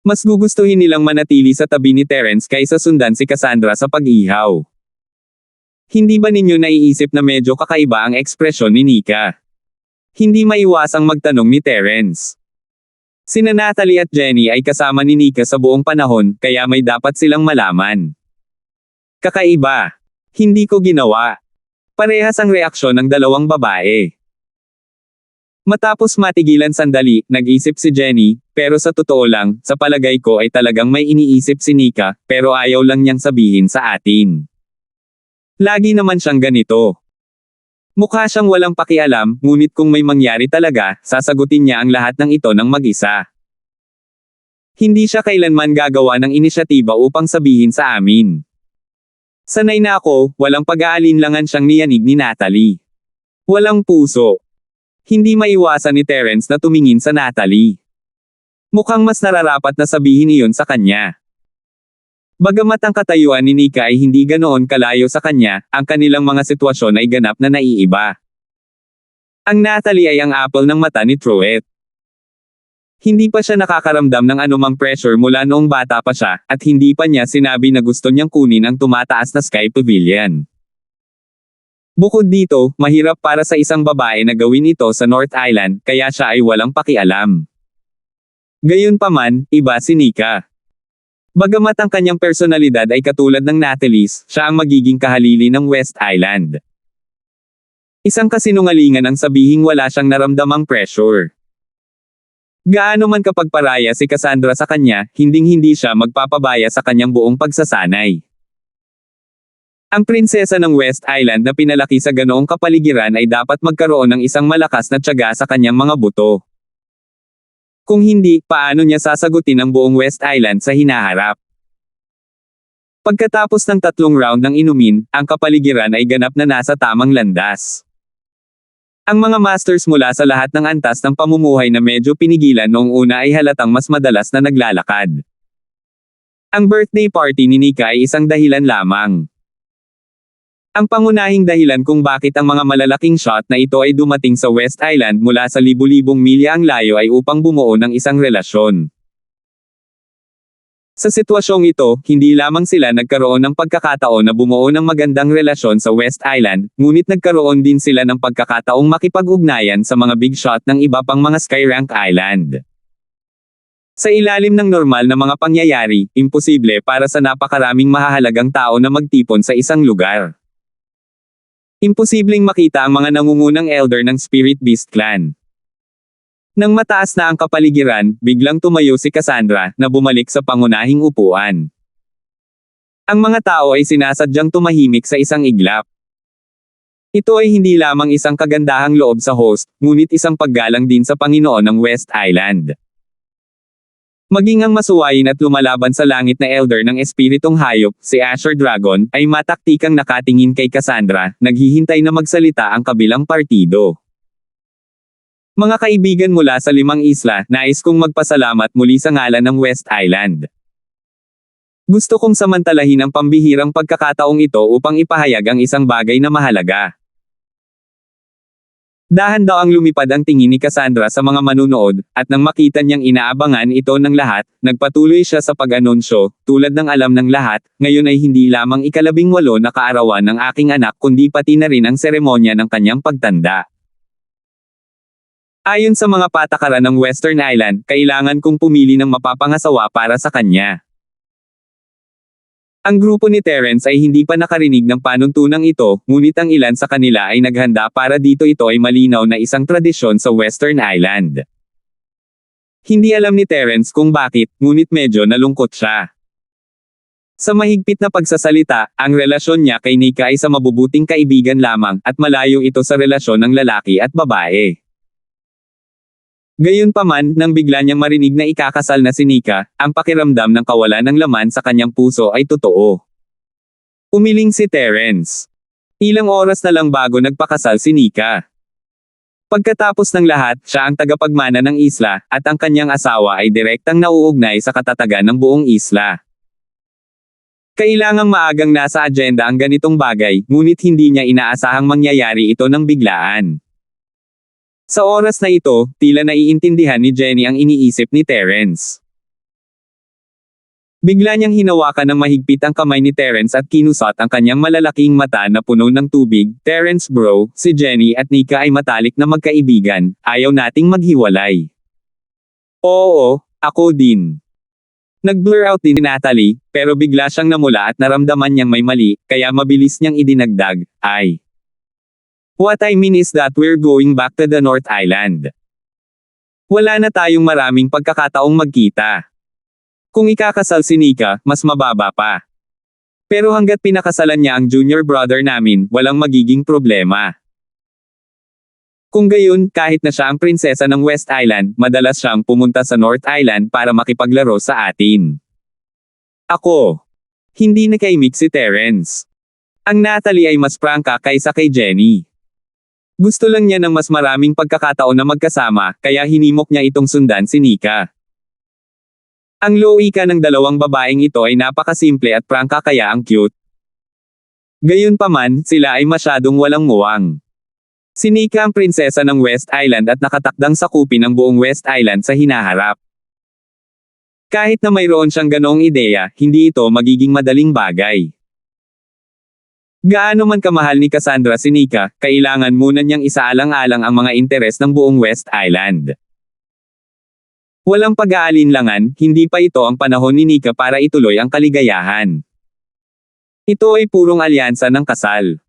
Mas gugustuhin nilang manatili sa tabi ni Terence kaysa sundan si Cassandra sa pag-ihaw. Hindi ba ninyo naiisip na medyo kakaiba ang ekspresyon ni Nika? Hindi maiwasang magtanong ni Terence. Sina Natalie at Jenny ay kasama ni Nika sa buong panahon, kaya may dapat silang malaman. Kakaiba. Hindi ko ginawa. Parehas ang reaksyon ng dalawang babae. Matapos matigilan sandali, nag-isip si Jenny, pero sa totoo lang, sa palagay ko ay talagang may iniisip si Nika, pero ayaw lang niyang sabihin sa atin. Lagi naman siyang ganito. Mukha siyang walang pakialam, ngunit kung may mangyari talaga, sasagutin niya ang lahat ng ito ng mag-isa. Hindi siya kailanman gagawa ng inisyatiba upang sabihin sa amin. Sanay na ako, walang pag-aalinlangan siyang niyanig ni Natalie. Walang puso. Hindi maiwasan ni Terence na tumingin sa Natalie. Mukhang mas nararapat na sabihin iyon sa kanya. Bagamat ang katayuan ni Nika ay hindi ganoon kalayo sa kanya, ang kanilang mga sitwasyon ay ganap na naiiba. Ang Natalie ay ang apple ng mata ni Truett. Hindi pa siya nakakaramdam ng anumang pressure mula noong bata pa siya, at hindi pa niya sinabi na gusto niyang kunin ang tumataas na Sky Pavilion. Bukod dito, mahirap para sa isang babae na gawin ito sa North Island, kaya siya ay walang pakialam. Gayunpaman, iba si Nika. Bagamat ang kanyang personalidad ay katulad ng Natalie's, siya ang magiging kahalili ng West Island. Isang kasinungalingan ang sabihing wala siyang naramdamang pressure. Gaano man kapag paraya si Cassandra sa kanya, hinding-hindi siya magpapabaya sa kanyang buong pagsasanay. Ang prinsesa ng West Island na pinalaki sa ganoong kapaligiran ay dapat magkaroon ng isang malakas na tiyaga sa kanyang mga buto. Kung hindi, paano niya sasagutin ang buong West Island sa hinaharap? Pagkatapos ng 3 round ng inumin, ang kapaligiran ay ganap na nasa tamang landas. Ang mga masters mula sa lahat ng antas ng pamumuhay na medyo pinigilan noong una ay halatang mas madalas na naglalakad. Ang birthday party ni Nika ay isang dahilan lamang. Ang pangunahing dahilan kung bakit ang mga malalaking shot na ito ay dumating sa West Island mula sa libu-libong milya ang layo ay upang bumuo ng isang relasyon. Sa sitwasyong ito, hindi lamang sila nagkaroon ng pagkakataon na bumuo ng magandang relasyon sa West Island, ngunit nagkaroon din sila ng pagkakataong makipag-ugnayan sa mga big shot ng iba pang mga Skyrank Island. Sa ilalim ng normal na mga pangyayari, imposible para sa napakaraming mahahalagang tao na magtipon sa isang lugar. Imposibleng makita ang mga nangungunang elder ng Spirit Beast Clan. Nang mataas na ang kapaligiran, biglang tumayo si Cassandra, na bumalik sa pangunahing upuan. Ang mga tao ay sinasadyang tumahimik sa isang iglap. Ito ay hindi lamang isang kagandahang loob sa host, ngunit isang paggalang din sa Panginoon ng West Island. Maging ang masuwayin at lumalaban sa langit na elder ng espiritong hayop, si Asher Dragon, ay mataktikang nakatingin kay Cassandra, naghihintay na magsalita ang kabilang partido. Mga kaibigan mula sa 5 isla, nais kong magpasalamat muli sa ngalan ng West Island. Gusto kong samantalahin ang pambihirang pagkakataong ito upang ipahayag ang isang bagay na mahalaga. Dahan daw ang lumipad ang tingin ni Cassandra sa mga manunood, at nang makita niyang inaabangan ito ng lahat, nagpatuloy siya sa pag-anunsyo, tulad ng alam ng lahat, ngayon ay hindi lamang ika-18 na kaarawan ng aking anak kundi pati na rin ang seremonya ng kanyang pagtanda. Ayon sa mga patakaran ng Western Island, kailangan kong pumili ng mapapangasawa para sa kanya. Ang grupo ni Terence ay hindi pa nakarinig ng panuntunang ito, ngunit ang ilan sa kanila ay naghanda para dito ito ay malinaw na isang tradisyon sa Western Island. Hindi alam ni Terence kung bakit, ngunit medyo nalungkot siya. Sa mahigpit na pagsasalita, ang relasyon niya kay Nika ay sa mabubuting kaibigan lamang, at malayo ito sa relasyon ng lalaki at babae. Gayunpaman, nang bigla niyang marinig na ikakasal na si Nika, ang pakiramdam ng kawalan ng laman sa kanyang puso ay totoo. Umiling si Terence. Ilang oras na lang bago nagpakasal si Nika. Pagkatapos ng lahat, siya ang tagapagmana ng isla, at ang kanyang asawa ay direktang nauugnay sa katatagan ng buong isla. Kailangang maagang nasa agenda ang ganitong bagay, ngunit hindi niya inaasahang mangyayari ito ng biglaan. Sa oras na ito, tila naiintindihan ni Jenny ang iniisip ni Terence. Bigla niyang hinawakan ng mahigpit ang kamay ni Terence at kinusat ang kanyang malalaking mata na puno ng tubig. Terence bro, si Jenny at Nika ay matalik na magkaibigan, ayaw nating maghiwalay. Oo, ako din. Nag-blur out din ni Natalie, pero bigla siyang namula at naramdaman niyang may mali, kaya mabilis niyang idinagdag, ay. What I mean is that we're going back to the North Island. Wala na tayong maraming pagkakataong magkita. Kung ikakasal si Nika, mas mababa pa. Pero hanggat pinakasalan niya ang junior brother namin, walang magiging problema. Kung gayon, kahit na siya ang prinsesa ng West Island, madalas siyang pumunta sa North Island para makipaglaro sa atin. Ako. Hindi nakaimik si Terence. Ang Natalie ay mas prangka kaysa kay Jenny. Gusto lang niya ng mas maraming pagkakataon na magkasama, kaya hinimok niya itong sundan si Nika. Ang loika ng dalawang babaeng ito ay napakasimple at prangka kaya ang cute. Gayunpaman, sila ay masyadong walang muwang. Si Nika ang prinsesa ng West Island at nakatakdang sakupin ang buong West Island sa hinaharap. Kahit na mayroon siyang ganoong ideya, hindi ito magiging madaling bagay. Gaano man kamahal ni Cassandra si Nika, kailangan muna niyang isaalang-alang ang mga interes ng buong West Island. Walang pag-aalinlangan, hindi pa ito ang panahon ni Nika para ituloy ang kaligayahan. Ito ay purong alyansa ng kasal.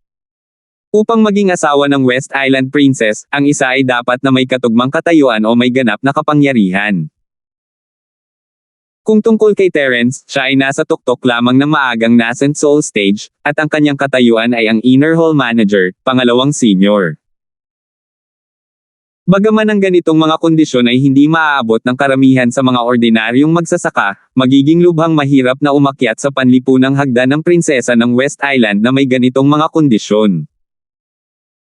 Upang maging asawa ng West Island Princess, ang isa ay dapat na may katugmang katayuan o may ganap na kapangyarihan. Kung tungkol kay Terence, siya ay nasa tuktok lamang ng maagang nascent soul stage, at ang kanyang katayuan ay ang inner hall manager, pangalawang senior. Bagaman ang ganitong mga kondisyon ay hindi maaabot ng karamihan sa mga ordinaryong magsasaka, magiging lubhang mahirap na umakyat sa panlipunang hagdan ng prinsesa ng West Island na may ganitong mga kondisyon.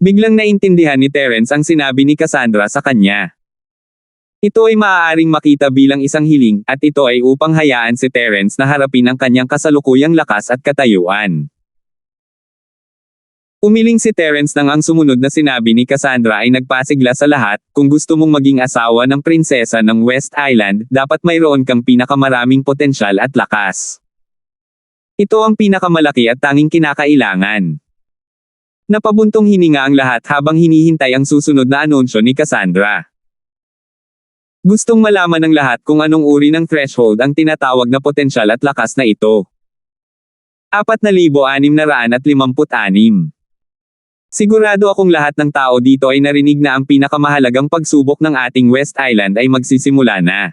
Biglang naintindihan ni Terence ang sinabi ni Cassandra sa kanya. Ito ay maaaring makita bilang isang hiling, at ito ay upang hayaan si Terence na harapin ang kanyang kasalukuyang lakas at katayuan. Umiling si Terence nang ang sumunod na sinabi ni Cassandra ay nagpasigla sa lahat, kung gusto mong maging asawa ng prinsesa ng West Island, dapat mayroon kang pinakamaraming potensyal at lakas. Ito ang pinakamalaki at tanging kinakailangan. Napabuntong hininga ang lahat habang hinihintay ang susunod na anunsyo ni Cassandra. Gustong malaman ng lahat kung anong uri ng threshold ang tinatawag na potensyal at lakas na ito. 4,656. Sigurado akong lahat ng tao dito ay narinig na ang pinakamahalagang pagsubok ng ating West Island ay magsisimula na.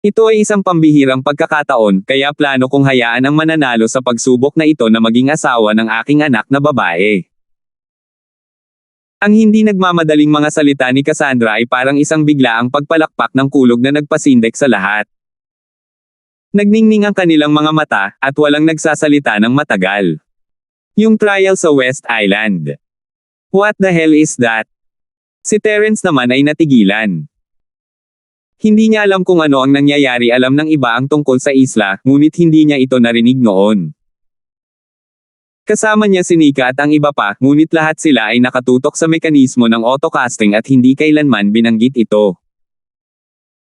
Ito ay isang pambihirang pagkakataon, kaya plano kong hayaan ang mananalo sa pagsubok na ito na maging asawa ng aking anak na babae. Ang hindi nagmamadaling mga salita ni Cassandra ay parang isang biglaang pagpalakpak ng kulog na nagpasindek sa lahat. Nagningning ang kanilang mga mata, at walang nagsasalita ng matagal. Yung trial sa West Island. What the hell is that? Si Terence naman ay natigilan. Hindi niya alam kung ano ang nangyayari, alam ng iba ang tungkol sa isla, ngunit hindi niya ito narinig noon. Kasama niya si Nika at ang iba pa, ngunit lahat sila ay nakatutok sa mekanismo ng autocasting at hindi kailanman binanggit ito.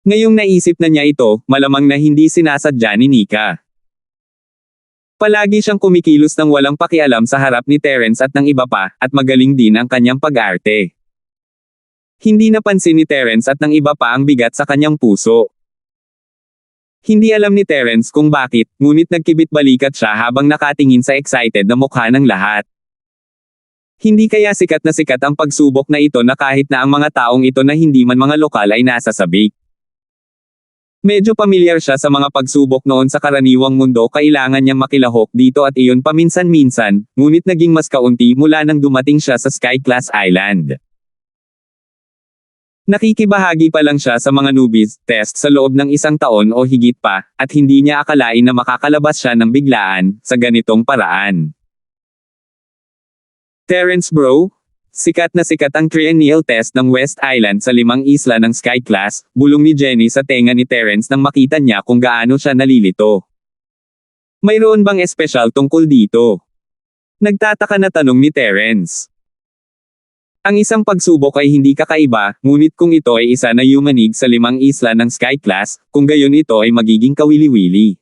Ngayong naisip na niya ito, malamang na hindi sinasadya ni Nika. Palagi siyang kumikilos ng walang pakialam sa harap ni Terence at ng iba pa, at magaling din ang kanyang pag-arte. Hindi napansin ni Terence at ng iba pa ang bigat sa kanyang puso. Hindi alam ni Terence kung bakit, ngunit nagkibit-balikat siya habang nakatingin sa excited na mukha ng lahat. Hindi kaya sikat na sikat ang pagsubok na ito na kahit na ang mga taong ito na hindi man mga lokal ay nasa sabik. Medyo pamilyar siya sa mga pagsubok noon sa karaniwang mundo, kailangan niyang makilahok dito at iyon paminsan-minsan, ngunit naging mas kaunti mula nang dumating siya sa Sky Class Island. Nakikibahagi pa lang siya sa mga newbies test sa loob ng 1 taon o higit pa, at hindi niya akalain na makakalabas siya ng biglaan, sa ganitong paraan. Terence bro, sikat na sikat ang triennial test ng West Island sa 5 isla ng Sky Class, bulong ni Jenny sa tenga ni Terence nang makita niya kung gaano siya nalilito. Mayroon bang espesyal tungkol dito? Nagtataka na tanong ni Terence. Ang isang pagsubok ay hindi kakaiba, ngunit kung ito ay isa na yumanig sa 5 isla ng Sky Class, kung gayon ito ay magiging kawili-wili.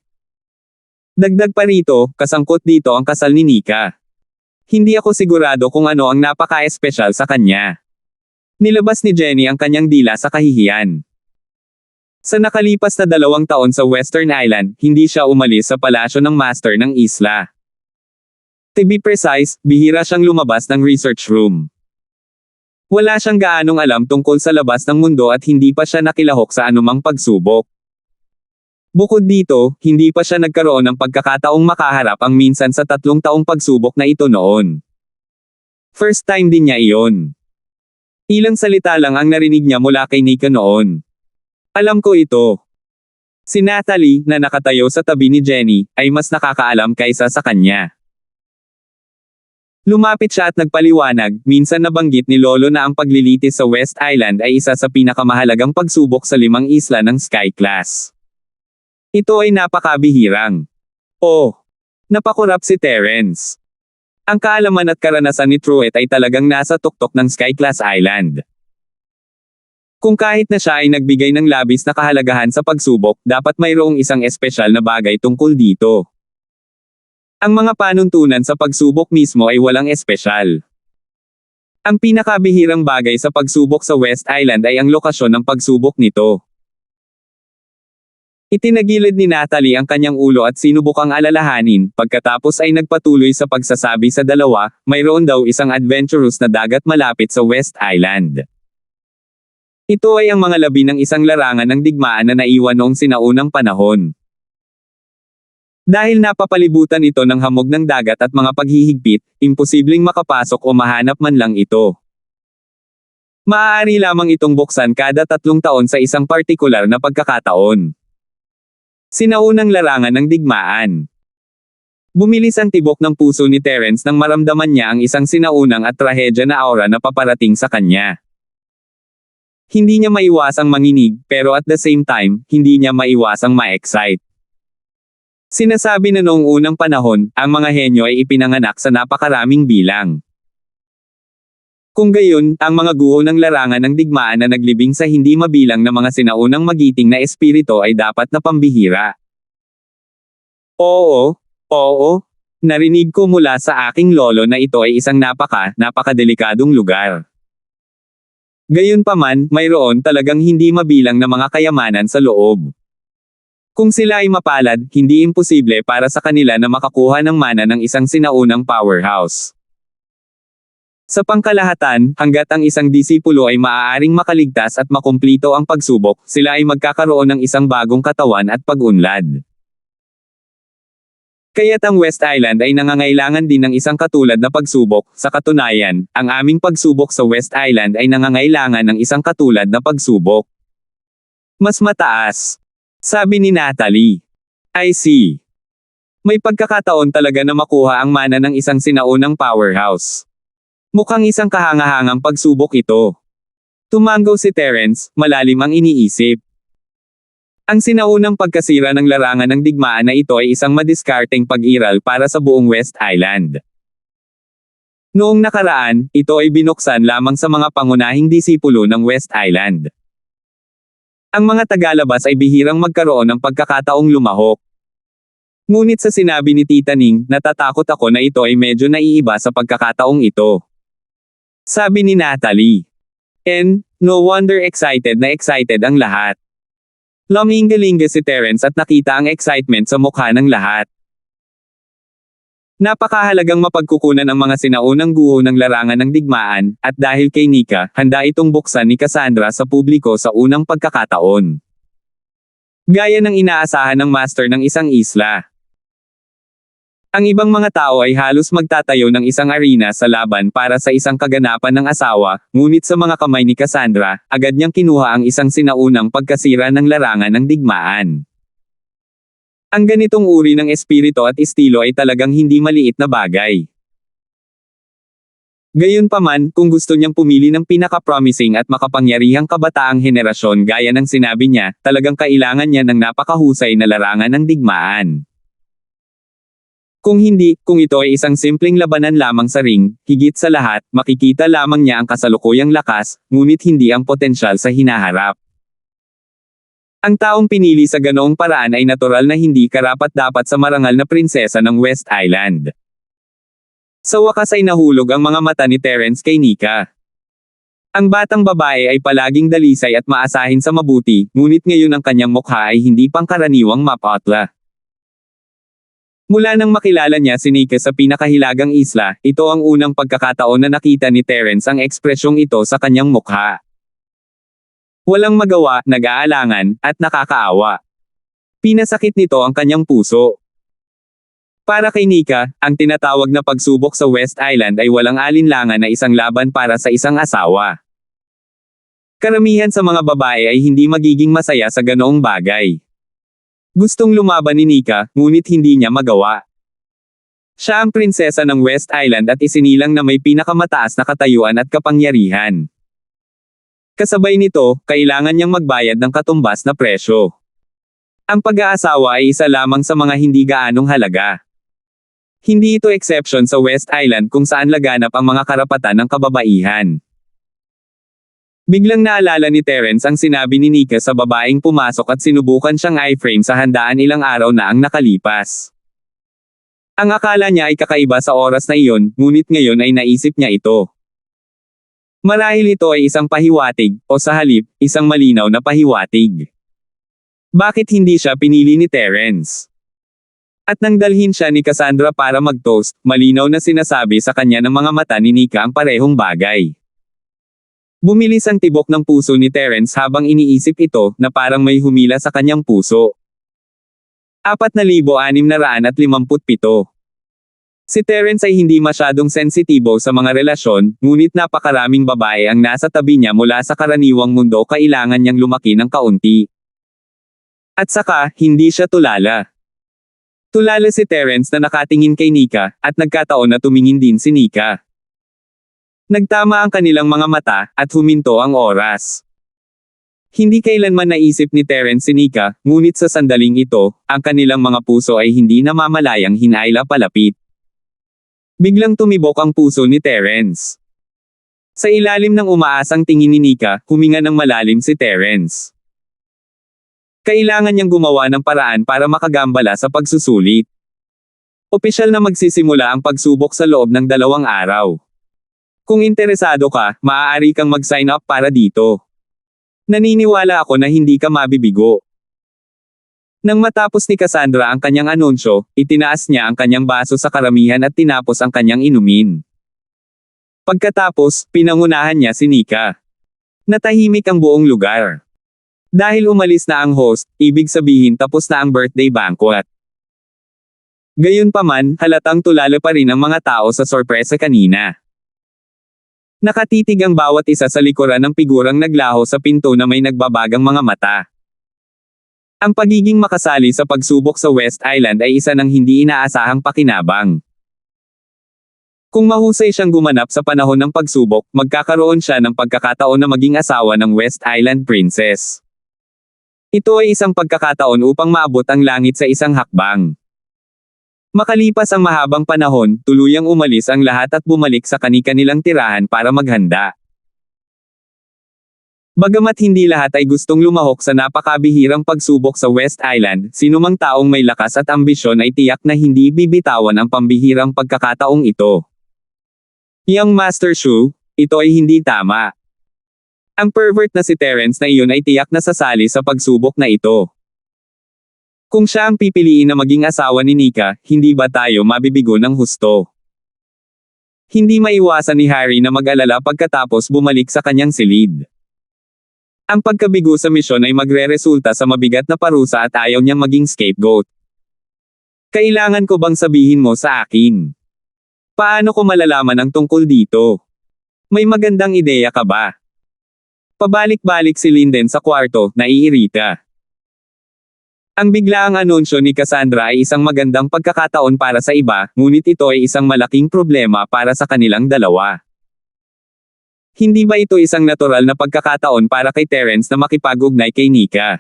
Dagdag pa rito, kasangkot dito ang kasal ni Nika. Hindi ako sigurado kung ano ang napaka-espesyal sa kanya. Nilabas ni Jenny ang kanyang dila sa kahihiyan. Sa nakalipas na 2 taon sa Western Island, hindi siya umalis sa palasyo ng master ng isla. To be precise, bihira siyang lumabas ng research room. Wala siyang gaanong alam tungkol sa labas ng mundo at hindi pa siya nakilahok sa anumang pagsubok. Bukod dito, hindi pa siya nagkaroon ng pagkakataong makaharap ang minsan sa 3 taong pagsubok na ito noon. First time din niya iyon. Ilang salita lang ang narinig niya mula kay Nika noon. Alam ko ito. Si Natalie, na nakatayo sa tabi ni Jenny, ay mas nakakaalam kaysa sa kanya. Lumapit siya at nagpaliwanag, minsan nabanggit ni Lolo na ang paglilitis sa West Island ay isa sa pinakamahalagang pagsubok sa 5 isla ng Sky Class. Ito ay napakabihirang. Oh! Napakurap si Terence. Ang kaalaman at karanasan ni Truett ay talagang nasa tuktok ng Sky Class Island. Kung kahit na siya ay nagbigay ng labis na kahalagahan sa pagsubok, dapat mayroong isang espesyal na bagay tungkol dito. Ang mga panuntunan sa pagsubok mismo ay walang espesyal. Ang pinakabihirang bagay sa pagsubok sa West Island ay ang lokasyon ng pagsubok nito. Itinagilid ni Natalie ang kanyang ulo at sinubukang alalahanin, pagkatapos ay nagpatuloy sa pagsasabi sa dalawa, mayroon daw isang adventurous na dagat malapit sa West Island. Ito ay ang mga labi ng isang larangan ng digmaan na naiwan noong sinaunang panahon. Dahil napapalibutan ito ng hamog ng dagat at mga paghihigpit, imposibleng makapasok o mahanap man lang ito. Maaari lamang itong buksan kada 3 taon sa isang partikular na pagkakataon. Sinaunang larangan ng digmaan. Bumilis ang tibok ng puso ni Terence nang maramdaman niya ang isang sinaunang at trahedya na aura na paparating sa kanya. Hindi niya maiwasang manginig, pero at the same time, hindi niya maiwasang ma-excite. Sinasabi na noong unang panahon, ang mga henyo ay ipinanganak sa napakaraming bilang. Kung gayon, ang mga guho ng larangan ng digmaan na naglibing sa hindi mabilang na mga sinaunang magiting na espiritu ay dapat na pambihira. Oo, narinig ko mula sa aking lolo na ito ay isang napakadelikadong lugar. Gayunpaman, mayroon talagang hindi mabilang na mga kayamanan sa loob. Kung sila ay mapalad, hindi imposible para sa kanila na makakuha ng mana ng isang sinaunang powerhouse. Sa pangkalahatan, hanggat ang isang disipulo ay maaaring makaligtas at makumplito ang pagsubok, sila ay magkakaroon ng isang bagong katawan at pag-unlad. Kaya't ang West Island ay nangangailangan din ng isang katulad na pagsubok. Sa katunayan, ang aming pagsubok sa West Island ay nangangailangan ng isang katulad na pagsubok. Mas mataas. Sabi ni Natalie. I see. May pagkakataon talaga na makuha ang mana ng isang sinaunang powerhouse. Mukhang isang kahangahangang pagsubok ito. Tumango si Terence, malalim ang iniisip. Ang sinaunang pagkasira ng larangan ng digmaan na ito ay isang madiskarteng pag-iral para sa buong West Island. Noong nakaraan, ito ay binuksan lamang sa mga pangunahing disipulo ng West Island. Ang mga tagalabas ay bihirang magkaroon ng pagkakataong lumahok. Ngunit sa sinabi ni Tita Ning, natatakot ako na ito ay medyo naiiba sa pagkakataong ito. Sabi ni Natalie. And, no wonder excited na excited ang lahat. Lumingalinga si Terence at nakita ang excitement sa mukha ng lahat. Napakahalagang mapagkukunan ang mga sinaunang guho ng larangan ng digmaan, at dahil kay Nika, handa itong buksan ni Cassandra sa publiko sa unang pagkakataon. Gaya ng inaasahan ng master ng isang isla. Ang ibang mga tao ay halos magtatayo ng isang arena sa laban para sa isang kaganapan ng asawa, ngunit sa mga kamay ni Cassandra, agad niyang kinuha ang isang sinaunang pagkasira ng larangan ng digmaan. Ang ganitong uri ng espiritu at estilo ay talagang hindi maliit na bagay. Gayunpaman, kung gusto niyang pumili ng pinaka-promising at makapangyarihang kabataang henerasyon gaya ng sinabi niya, talagang kailangan niya ng napakahusay na larangan ng digmaan. Kung hindi, kung ito ay isang simpleng labanan lamang sa ring, higit sa lahat, makikita lamang niya ang kasalukuyang lakas, ngunit hindi ang potensyal sa hinaharap. Ang taong pinili sa ganoong paraan ay natural na hindi karapat-dapat sa marangal na prinsesa ng West Island. Sa wakas ay nahulog ang mga mata ni Terence kay Nika. Ang batang babae ay palaging dalisay at maasahin sa mabuti, ngunit ngayon ang kanyang mukha ay hindi pangkaraniwang mapatla. Mula nang makilala niya si Nika sa pinakahilagang isla, ito ang unang pagkakataon na nakita ni Terence ang ekspresyong ito sa kanyang mukha. Walang magawa, nag-aalangan, at nakakaawa. Pinasakit nito ang kanyang puso. Para kay Nika, ang tinatawag na pagsubok sa West Island ay walang alinlangan na isang laban para sa isang asawa. Karamihan sa mga babae ay hindi magiging masaya sa ganoong bagay. Gustong lumaban ni Nika, ngunit hindi niya magawa. Siya ang prinsesa ng West Island at isinilang na may pinakamataas na katayuan at kapangyarihan. Kasabay nito, kailangan niyang magbayad ng katumbas na presyo. Ang pag-aasawa ay isa lamang sa mga hindi gaanong halaga. Hindi ito exception sa West Island kung saan laganap ang mga karapatan ng kababaihan. Biglang naalala ni Terence ang sinabi ni Nika sa babaeng pumasok at sinubukan siyang iframe sa handaan ilang araw na ang nakalipas. Ang akala niya ay kakaiba sa oras na iyon, ngunit ngayon ay naisip niya ito. Marahil ito ay isang pahiwatig, o sa halip, isang malinaw na pahiwatig. Bakit hindi siya pinili ni Terence? At nang dalhin siya ni Cassandra para mag-toast, malinaw na sinasabi sa kanya ng mga mata ni Nika ang parehong bagay. Bumilis ang tibok ng puso ni Terence habang iniisip ito na parang may humila sa kanyang puso. 4,657. Si Terence ay hindi masyadong sensitibo sa mga relasyon, ngunit napakaraming babae ang nasa tabi niya mula sa karaniwang mundo, kailangan niyang lumaki ng kaunti. At saka, hindi siya tulala. Tulala si Terence na nakatingin kay Nika, at nagkataon na tumingin din si Nika. Nagtama ang kanilang mga mata, at huminto ang oras. Hindi kailanman naisip ni Terence si Nika, ngunit sa sandaling ito, ang kanilang mga puso ay hindi namamalayang hinaila palapit. Biglang tumibok ang puso ni Terence. Sa ilalim ng umaasang tingin ni Nika, huminga ng malalim si Terence. Kailangan niyang gumawa ng paraan para makagambala sa pagsusulit. Opisyal na magsisimula ang pagsubok sa loob ng 2 araw. Kung interesado ka, maaari kang mag-sign up para dito. Naniniwala ako na hindi ka mabibigo. Nang matapos ni Cassandra ang kanyang anunsyo, itinaas niya ang kanyang baso sa karamihan at tinapos ang kanyang inumin. Pagkatapos, pinangunahan niya si Nika. Natahimik ang buong lugar. Dahil umalis na ang host, ibig sabihin tapos na ang birthday banquet. Gayunpaman, halatang tulala pa rin ang mga tao sa sorpresa kanina. Nakatitig ang bawat isa sa likuran ng figurang naglaho sa pinto na may nagbabagang mga mata. Ang pagiging makasali sa pagsubok sa West Island ay isa ng hindi inaasahang pakinabang. Kung mahusay siyang gumanap sa panahon ng pagsubok, magkakaroon siya ng pagkakataon na maging asawa ng West Island Princess. Ito ay isang pagkakataon upang maabot ang langit sa isang hakbang. Makalipas ang mahabang panahon, tuluyang umalis ang lahat at bumalik sa kani-kanilang tirahan para maghanda. Bagamat hindi lahat ay gustong lumahok sa napakabihirang pagsubok sa West Island, sinumang taong may lakas at ambisyon ay tiyak na hindi bibitawan ang pambihirang pagkakataong ito. Young Master Shu, ito ay hindi tama. Ang pervert na si Terence na iyon ay tiyak na sasali sa pagsubok na ito. Kung siya ang pipiliin na maging asawa ni Nika, hindi ba tayo mabibigo ng husto? Hindi maiwasan ni Harry na mag-alala pagkatapos bumalik sa kanyang silid. Ang pagkabigo sa misyon ay magreresulta sa mabigat na parusa at ayaw niyang maging scapegoat. Kailangan ko bang sabihin mo sa akin? Paano ko malalaman ang tungkol dito? May magandang ideya ka ba? Pabalik-balik si Linden sa kwarto, naiirita. Ang biglaang anunsyo ni Cassandra ay isang magandang pagkakataon para sa iba, ngunit ito ay isang malaking problema para sa kanilang dalawa. Hindi ba ito isang natural na pagkakataon para kay Terence na makipag-ugnay kay Nika?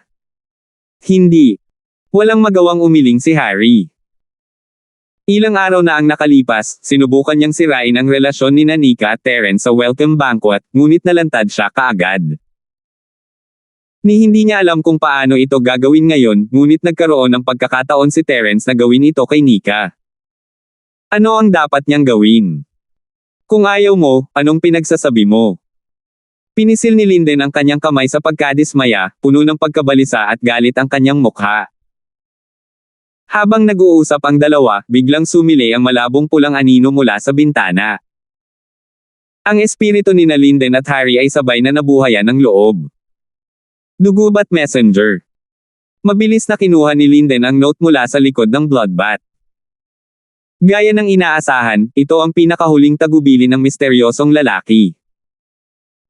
Hindi. Walang magawang umiling si Harry. Ilang araw na ang nakalipas, sinubukan niyang sirain ang relasyon ni Nika at Terence sa welcome banquet, ngunit nalantad siya kaagad. Hindi niya alam kung paano ito gagawin ngayon, ngunit nagkaroon ng pagkakataon si Terence na gawin ito kay Nika. Ano ang dapat niyang gawin? Kung ayaw mo, anong pinagsasabi mo? Pinisil ni Linden ang kanyang kamay sa pagkadismaya, puno ng pagkabalisa at galit ang kanyang mukha. Habang nag-uusap ang dalawa, biglang sumili ang malabong pulang anino mula sa bintana. Ang espiritu ni Linden at Harry ay sabay na nabuhayan ng loob. Dugubat messenger. Mabilis na kinuha ni Linden ang note mula sa likod ng bloodbath. Gaya ng inaasahan, ito ang pinakahuling tagubili ng misteryosong lalaki.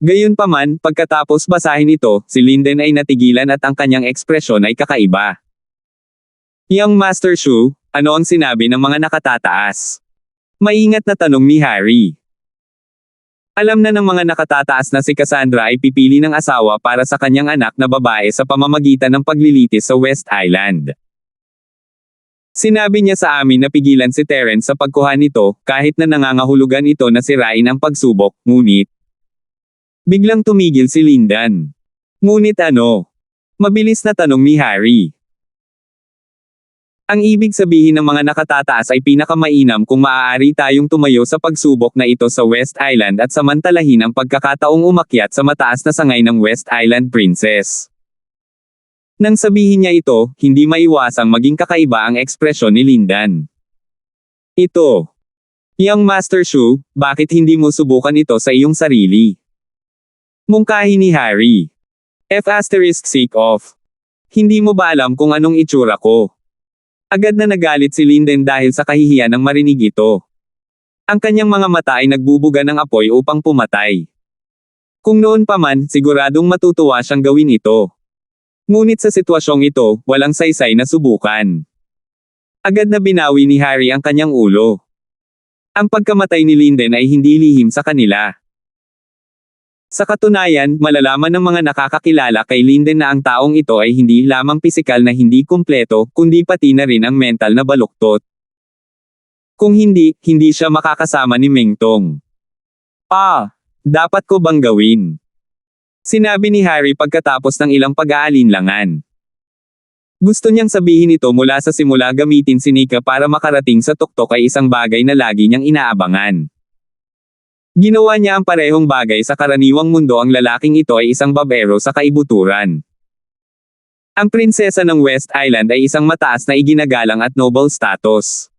Gayunpaman, pagkatapos basahin ito, si Linden ay natigilan at ang kanyang ekspresyon ay kakaiba. Young Master Shu, ano ang sinabi ng mga nakatataas? Maingat na tanong ni Harry. Alam na ng mga nakatataas na si Cassandra ay pipili ng asawa para sa kanyang anak na babae sa pamamagitan ng paglilitis sa West Island. Sinabi niya sa amin na pigilan si Terence sa pagkuha nito, kahit na nangangahulugan ito na sirain ang pagsubok, ngunit biglang tumigil si Linden. Ngunit ano? Mabilis na tanong ni Harry. Ang ibig sabihin ng mga nakatataas ay pinakamainam kung maaari tayong tumayo sa pagsubok na ito sa West Island at samantalahin ang pagkakataong umakyat sa mataas na sangay ng West Island Princess. Nang sabihin niya ito, hindi maiwasang maging kakaiba ang ekspresyon ni Linden. Ito. Young Master Shu, bakit hindi mo subukan ito sa iyong sarili? Mungkahi ni Harry. F*** off. Hindi mo ba alam kung anong itsura ko? Agad na nagalit si Linden dahil sa kahihiyan ng marinig ito. Ang kanyang mga mata ay nagbubuga ng apoy upang pumatay. Kung noon pa man, siguradong matutuwa siyang gawin ito. Ngunit sa sitwasyong ito, walang saysay na subukan. Agad na binawi ni Harry ang kanyang ulo. Ang pagkamatay ni Linden ay hindi lihim sa kanila. Sa katunayan, malalaman ng mga nakakakilala kay Linden na ang taong ito ay hindi lamang pisikal na hindi kumpleto, kundi pati na rin ang mental na baluktot. Kung hindi, hindi siya makakasama ni Mengtong. Dapat ko bang gawin? Sinabi ni Harry pagkatapos ng ilang pag-aalinlangan. Gusto niyang sabihin ito mula sa simula gamitin si Nika para makarating sa tuktok ay isang bagay na lagi niyang inaabangan. Ginawa niya ang parehong bagay sa karaniwang mundo, ang lalaking ito ay isang babero sa kaibuturan. Ang prinsesa ng West Island ay isang mataas na iginagalang at noble status.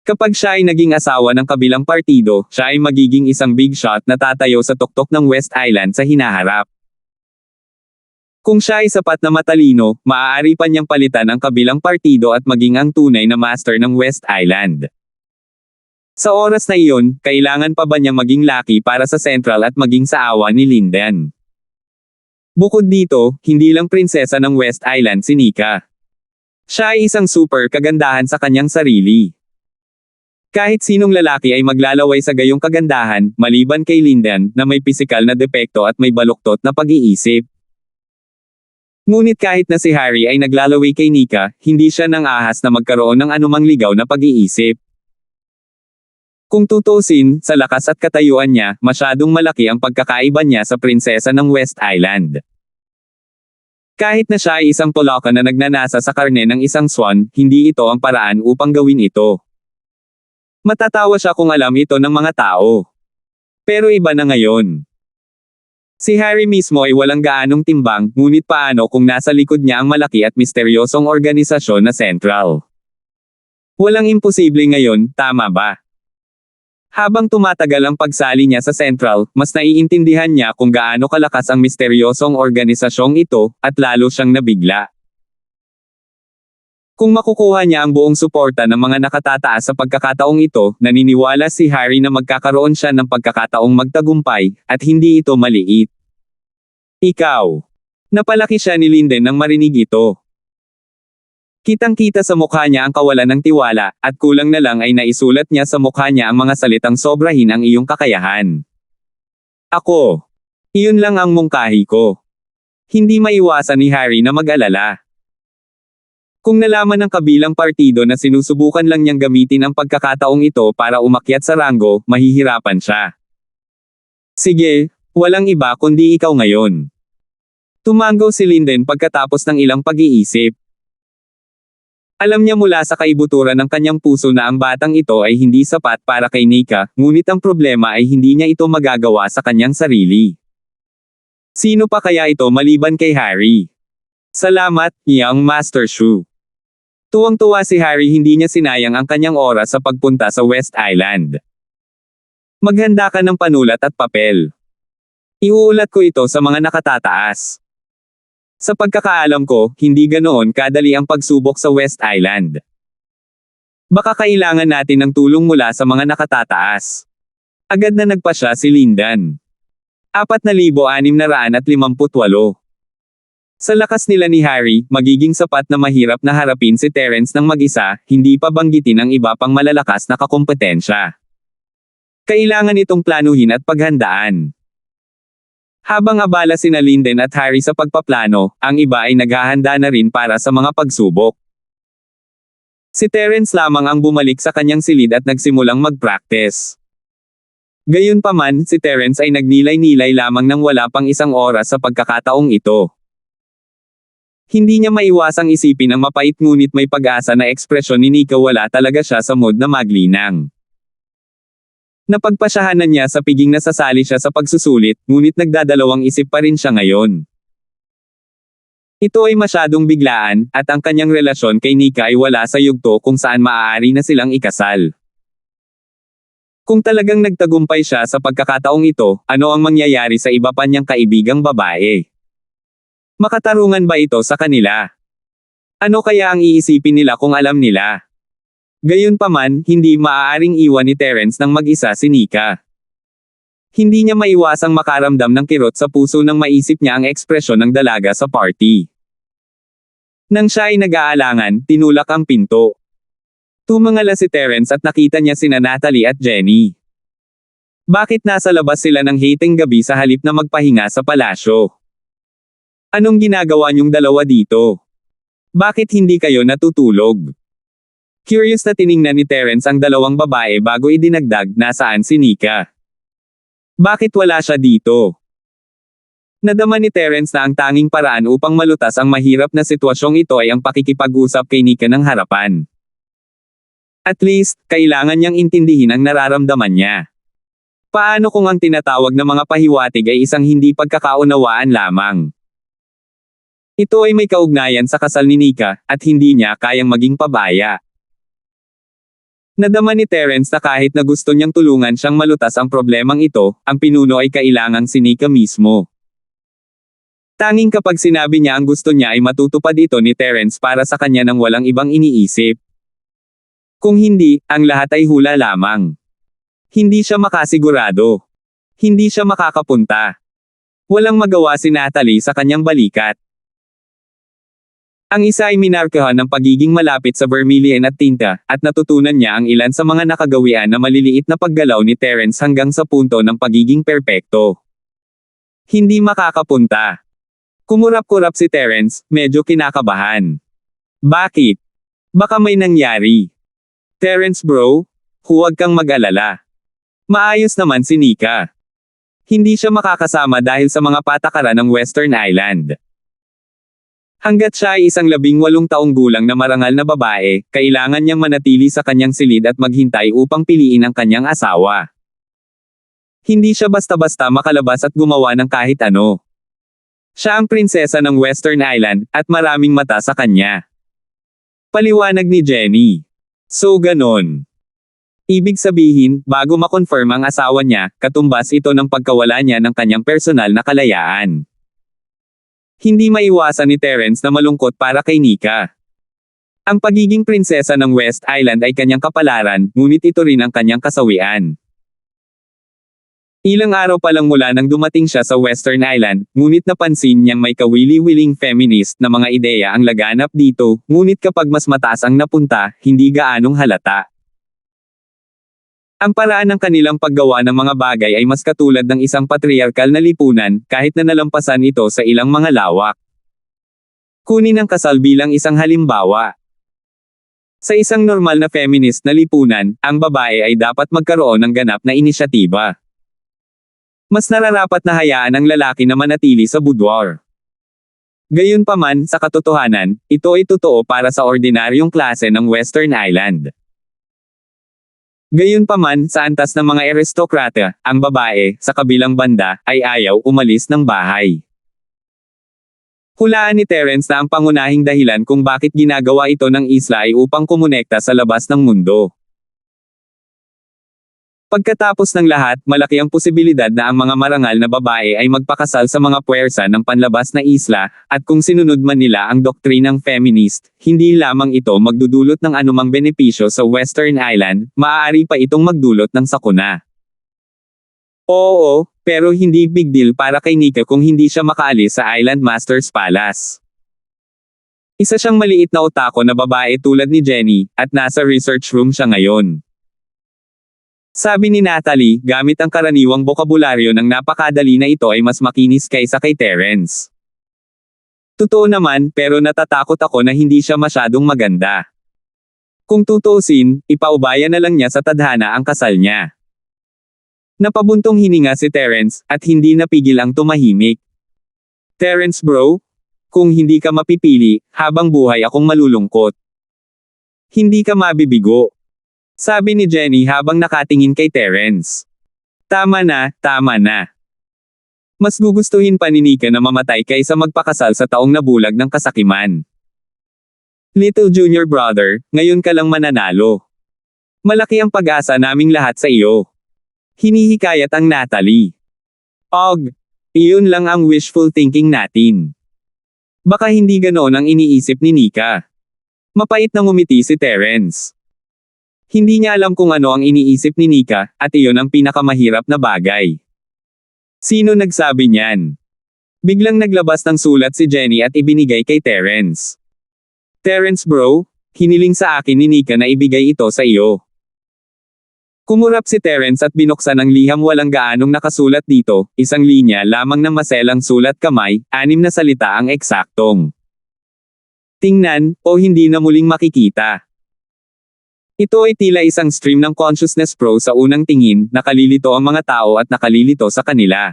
Kapag siya ay naging asawa ng kabilang partido, siya ay magiging isang big shot na tatayo sa tuktok ng West Island sa hinaharap. Kung siya ay sapat na matalino, maaari pa niyang palitan ang kabilang partido at maging ang tunay na master ng West Island. Sa oras na iyon, kailangan pa ba niyang maging lucky para sa Central at maging sa awa ni Linden? Bukod dito, hindi lang prinsesa ng West Island si Nika. Siya ay isang super kagandahan sa kanyang sarili. Kahit sinong lalaki ay maglalaway sa gayong kagandahan, maliban kay Linden, na may pisikal na depekto at may baluktot na pag-iisip. Ngunit kahit na si Harry ay naglalaway kay Nika, hindi siya nang ahas na magkaroon ng anumang ligaw na pag-iisip. Kung tutuusin, sa lakas at katayuan niya, masyadong malaki ang pagkakaiba niya sa prinsesa ng West Island. Kahit na siya ay isang Polaka na nagnanasa sa karne ng isang swan, hindi ito ang paraan upang gawin ito. Matatawa siya kung alam ito ng mga tao. Pero iba na ngayon. Si Harry mismo ay walang gaanong timbang, ngunit paano kung nasa likod niya ang malaki at misteryosong organisasyon na Central? Walang imposible ngayon, tama ba? Habang tumatagal ang pagsali niya sa Central, mas naiintindihan niya kung gaano kalakas ang misteryosong organisasyong ito, at lalo siyang nabigla. Kung makukuha niya ang buong suporta ng mga nakatataas sa pagkakataong ito, naniniwala si Harry na magkakaroon siya ng pagkakataong magtagumpay, at hindi ito maliit. Ikaw. Napalaki siya ni Linden nang marinig ito. Kitang-kita sa mukha niya ang kawalan ng tiwala, at kulang na lang ay naisulat niya sa mukha niya ang mga salitang sobrahin ang iyong kakayahan. Ako. Iyon lang ang mungkahi ko. Hindi maiwasan ni Harry na mag-alala. Kung nalaman ng kabilang partido na sinusubukan lang niyang gamitin ang pagkakataong ito para umakyat sa ranggo, mahihirapan siya. Sige, walang iba kundi ikaw ngayon. Tumanggaw si Linden pagkatapos ng ilang pag-iisip. Alam niya mula sa kaibuturan ng kanyang puso na ang batang ito ay hindi sapat para kay Nika, ngunit ang problema ay hindi niya ito magagawa sa kanyang sarili. Sino pa kaya ito maliban kay Harry? Salamat, Young Master Shu. Tuwang-tuwa si Harry, hindi niya sinayang ang kanyang oras sa pagpunta sa West Island. Maghanda ka ng panulat at papel. Iuulat ko ito sa mga nakatataas. Sa pagkakaalam ko, hindi ganoon kadali ang pagsubok sa West Island. Baka kailangan natin ng tulong mula sa mga nakatataas. Agad na nagpasya si Lindan. 4,658. Sa lakas nila ni Harry, magiging sapat na mahirap na harapin si Terence ng mag-isa, hindi pa banggitin ang iba pang malalakas na kakompetensya. Kailangan itong planuhin at paghandaan. Habang abala sina Linden at Harry sa pagpaplano, ang iba ay naghahanda na rin para sa mga pagsubok. Si Terence lamang ang bumalik sa kanyang silid at nagsimulang mag-practice. Gayunpaman, si Terence ay nagnilay-nilay lamang nang wala pang isang oras sa pagkakataong ito. Hindi niya maiwasang isipin ang mapait ngunit may pag-asa na ekspresyon ni Nika. Wala talaga siya sa mood na maglinang. Napagpasyahanan niya sa piging nasasali siya sa pagsusulit, ngunit nagdadalawang isip pa rin siya ngayon. Ito ay masyadong biglaan, at ang kanyang relasyon kay Nika ay wala sa yugto kung saan maaari na silang ikasal. Kung talagang nagtagumpay siya sa pagkakataong ito, ano ang mangyayari sa iba pa niyang kaibigang babae? Makatarungan ba ito sa kanila? Ano kaya ang iisipin nila kung alam nila? Gayunpaman, hindi maaaring iwan ni Terence ng mag-isa si Nika. Hindi niya maiwasang makaramdam ng kirot sa puso nang maisip niya ang ekspresyon ng dalaga sa party. Nang siya ay nag-aalangan, tinulak ang pinto. Tumangala si Terence at nakita niya sina Natalie at Jenny. Bakit nasa labas sila ng hating gabi sa halip na magpahinga sa palasyo? Anong ginagawa niyong dalawa dito? Bakit hindi kayo natutulog? Curious na tiningnan ni Terence ang dalawang babae bago idinagdag, nasaan si Nika? Bakit wala siya dito? Nadama ni Terence na ang tanging paraan upang malutas ang mahirap na sitwasyong ito ay ang pakikipag-usap kay Nika ng harapan. At least, kailangan niyang intindihin ang nararamdaman niya. Paano kung ang tinatawag na mga pahiwatig ay isang hindi pagkakaunawaan lamang? Ito ay may kaugnayan sa kasal ni Nika, at hindi niya kayang maging pabaya. Nadama ni Terence na kahit na gusto niyang tulungan siyang malutas ang problemang ito, ang pinuno ay kailangang si Nika mismo. Tanging kapag sinabi niya ang gusto niya ay matutupad ito ni Terence para sa kanya nang walang ibang iniisip. Kung hindi, ang lahat ay hula lamang. Hindi siya makasigurado. Hindi siya makakapunta. Walang magawa si Natalie sa kanyang balikat. Ang isa ay minarkahan ng pagiging malapit sa vermilion at tinta, at natutunan niya ang ilan sa mga nakagawian na maliliit na paggalaw ni Terence hanggang sa punto ng pagiging perpekto. Hindi makakapunta. Kumurap-kurap si Terence, medyo kinakabahan. Bakit? Baka may nangyari. Terence bro, huwag kang mag-alala. Maayos naman si Nika. Hindi siya makakasama dahil sa mga patakaran ng Western Island. Hanggat siya ay isang 18 taong gulang na marangal na babae, kailangan niyang manatili sa kanyang silid at maghintay upang piliin ang kanyang asawa. Hindi siya basta-basta makalabas at gumawa ng kahit ano. Siya ang prinsesa ng Western Island, at maraming mata sa kanya. Paliwanag ni Jenny. So ganon. Ibig sabihin, bago makonfirm ang asawa niya, katumbas ito ng pagkawala niya ng kanyang personal na kalayaan. Hindi maiwasan ni Terence na malungkot para kay Nika. Ang pagiging prinsesa ng West Island ay kanyang kapalaran, ngunit ito rin ang kanyang kasawian. Ilang araw pa lang mula nang dumating siya sa Western Island, ngunit napansin niyang may kawili-wiling feminist na mga ideya ang laganap dito, ngunit kapag mas mataas ang napunta, hindi gaanong halata. Ang paraan ng kanilang paggawa ng mga bagay ay mas katulad ng isang patriarkal na lipunan, kahit na nalampasan ito sa ilang mga lawak. Kunin ang kasal bilang isang halimbawa. Sa isang normal na feminist na lipunan, ang babae ay dapat magkaroon ng ganap na inisyatiba. Mas nararapat na hayaan ang lalaki na manatili sa boudoir. Gayunpaman, sa katotohanan, ito ay totoo para sa ordinaryong klase ng Western Island. Gayunpaman, sa antas ng mga aristokrata, ang babae, sa kabilang banda, ay ayaw umalis ng bahay. Hulaan ni Terence na ang pangunahing dahilan kung bakit ginagawa ito ng isla ay upang kumonekta sa labas ng mundo. Pagkatapos ng lahat, malaki ang posibilidad na ang mga marangal na babae ay magpakasal sa mga puwersa ng panlabas na isla, at kung sinunod man nila ang doktrinang feminist, hindi lamang ito magdudulot ng anumang benepisyo sa Western Island, maaari pa itong magdulot ng sakuna. Oo, pero hindi big deal para kay Nika kung hindi siya makaalis sa Island Master's Palace. Isa siyang maliit na otako na babae tulad ni Jenny, at nasa research room siya ngayon. Sabi ni Natalie, gamit ang karaniwang bokabularyo ng napakadali na ito ay mas makinis kaysa kay Terence. Totoo naman, pero natatakot ako na hindi siya masyadong maganda. Kung tutuusin, ipaubaya na lang niya sa tadhana ang kasal niya. Napabuntong hininga si Terence, at hindi napigil ang tumahimik. Terence bro, kung hindi ka mapipili, habang buhay akong malulungkot. Hindi ka mabibigo. Sabi ni Jenny habang nakatingin kay Terence. Tama na, tama na. Mas gugustuhin pa ni Nika na mamatay kaysa magpakasal sa taong nabulag ng kasakiman. Little junior brother, ngayon ka lang mananalo. Malaki ang pag-asa naming lahat sa iyo. Hinihikayat ang Natalie. Og, iyon lang ang wishful thinking natin. Baka hindi ganoon ang iniisip ni Nika. Mapait na ngumiti si Terence. Hindi niya alam kung ano ang iniisip ni Nika, at iyon ang pinakamahirap na bagay. Sino nagsabi niyan? Biglang naglabas ng sulat si Jenny at ibinigay kay Terence. Terence bro, hiniling sa akin ni Nika na ibigay ito sa iyo. Kumurap si Terence at binuksan ang liham walang gaanong nakasulat dito, isang linya lamang na maselang sulat kamay, 6 na salita ang eksaktong. Tingnan, o hindi na muling makikita. Ito ay tila isang stream ng consciousness pro sa unang tingin, nakalilito ang mga tao at nakalilito sa kanila.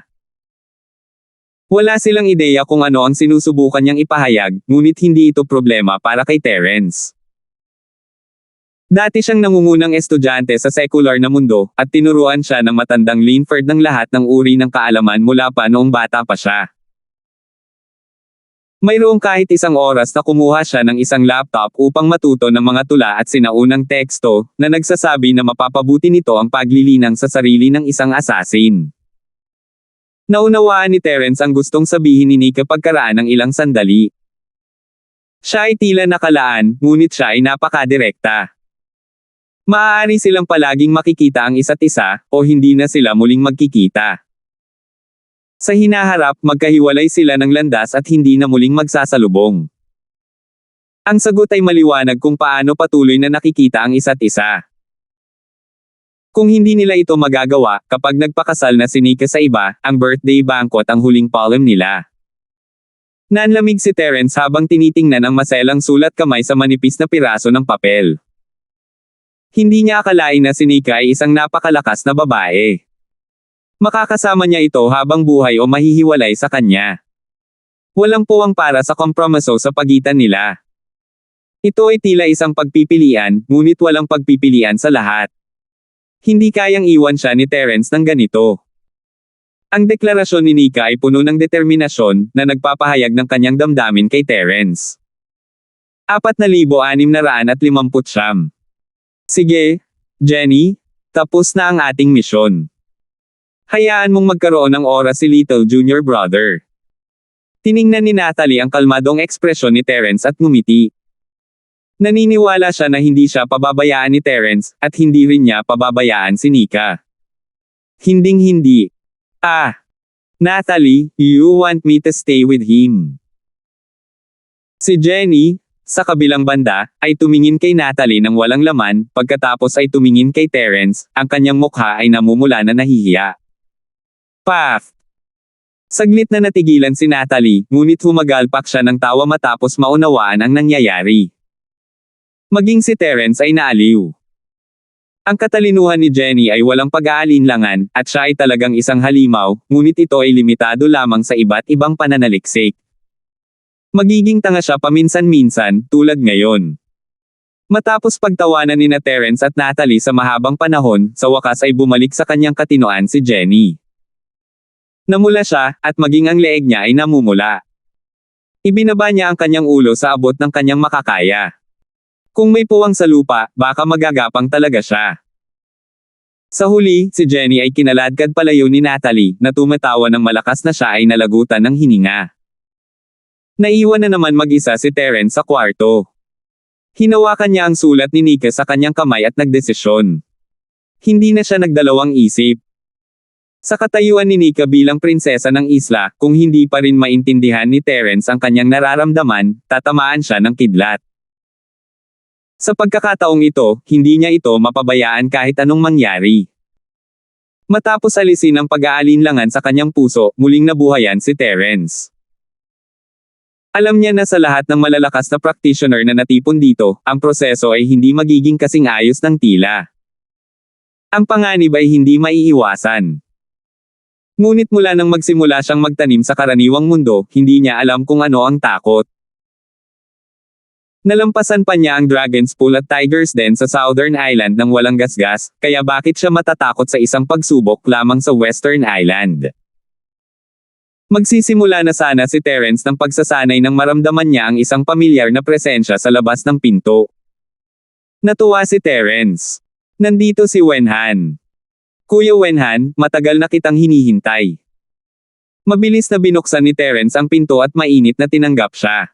Wala silang ideya kung ano ang sinusubukan niyang ipahayag, ngunit hindi ito problema para kay Terence. Dati siyang nangungunang estudyante sa sekular na mundo, at tinuruan siya ng matandang Linford ng lahat ng uri ng kaalaman mula pa noong bata pa siya. Mayroong kahit isang oras na kumuha siya ng isang laptop upang matuto ng mga tula at sinaunang teksto, na nagsasabi na mapapabuti nito ang paglilinang sa sarili ng isang assassin. Naunawaan ni Terence ang gustong sabihin ni Nika pagkaraan ng ilang sandali. Siya ay tila nakalaan, ngunit siya ay napakadirekta. Maaari silang palaging makikita ang isa't isa, o hindi na sila muling magkikita. Sa hinaharap, magkahiwalay sila ng landas at hindi na muling magsasalubong. Ang sagot ay maliwanag kung paano patuloy na nakikita ang isa't isa. Kung hindi nila ito magagawa, kapag nagpakasal na si Nika sa iba, ang birthday banquet ang huling poem nila. Nanlamig si Terence habang tinitingnan ang maselang sulat kamay sa manipis na piraso ng papel. Hindi niya akalain na si Nika ay isang napakalakas na babae. Makakasama niya ito habang buhay o mahihiwalay sa kanya. Walang puwang para sa kompromiso sa pagitan nila. Ito ay tila isang pagpipilian, ngunit walang pagpipilian sa lahat. Hindi kayang iwan siya ni Terence ng ganito. Ang deklarasyon ni Nika ay puno ng determinasyon na nagpapahayag ng kanyang damdamin kay Terence. 4,659. Sige, Jenny, tapos na ang ating misyon. Hayaan mong magkaroon ng oras si Little Junior Brother. Tiningnan ni Natalie ang kalmadong ekspresyon ni Terence at ngumiti. Naniniwala siya na hindi siya pababayaan ni Terence, at hindi rin niya pababayaan si Nika. Hinding-hindi. Natalie, you want me to stay with him? Si Jenny, sa kabilang banda, ay tumingin kay Natalie ng walang laman, pagkatapos ay tumingin kay Terence, ang kanyang mukha ay namumula na nahihiya. Paf! Saglit na natigilan si Natalie, ngunit humagalpak siya ng tawa matapos maunawaan ang nangyayari. Maging si Terence ay naaliw. Ang katalinuhan ni Jenny ay walang pag-aalinlangan, at siya ay talagang isang halimaw, ngunit ito ay limitado lamang sa iba't ibang pananaliksik. Magiging tanga siya paminsan-minsan, tulad ngayon. Matapos pagtawanan ni Terence at Natalie sa mahabang panahon, sa wakas ay bumalik sa kanyang katinoan si Jenny. Namula siya, at maging ang leeg niya ay namumula. Ibinaba niya ang kanyang ulo sa abot ng kanyang makakaya. Kung may puwang sa lupa, baka magagapang talaga siya. Sa huli, si Jenny ay kinaladkad palayo ni Natalie, na tumatawa ng malakas na siya ay nalagutan ng hininga. Naiwan na naman mag-isa si Terence sa kwarto. Hinawakan niya ang sulat ni Nika sa kanyang kamay at nagdesisyon. Hindi na siya nagdalawang isip. Sa katayuan ni Nika bilang prinsesa ng isla, kung hindi pa rin maintindihan ni Terence ang kanyang nararamdaman, tatamaan siya ng kidlat. Sa pagkakataong ito, hindi niya ito mapabayaan kahit anong mangyari. Matapos alisin ang pag-aalinlangan sa kanyang puso, muling nabuhayan si Terence. Alam niya na sa lahat ng malalakas na practitioner na natipon dito, ang proseso ay hindi magiging kasing ayos ng tila. Ang panganib ay hindi maiiwasan. Ngunit mula nang magsimula siyang magtanim sa karaniwang mundo, hindi niya alam kung ano ang takot. Nalampasan pa niya ang Dragon's Pool at Tiger's Den sa Southern Island ng walang gasgas, kaya bakit siya matatakot sa isang pagsubok lamang sa Western Island? Magsisimula na sana si Terence ng pagsasanay nang maramdaman niya ang isang pamilyar na presensya sa labas ng pinto. Natuwa si Terence. Nandito si Wenhan. Kuya Wenhan, matagal na kitang hinihintay. Mabilis na binuksan ni Terence ang pinto at mainit na tinanggap siya.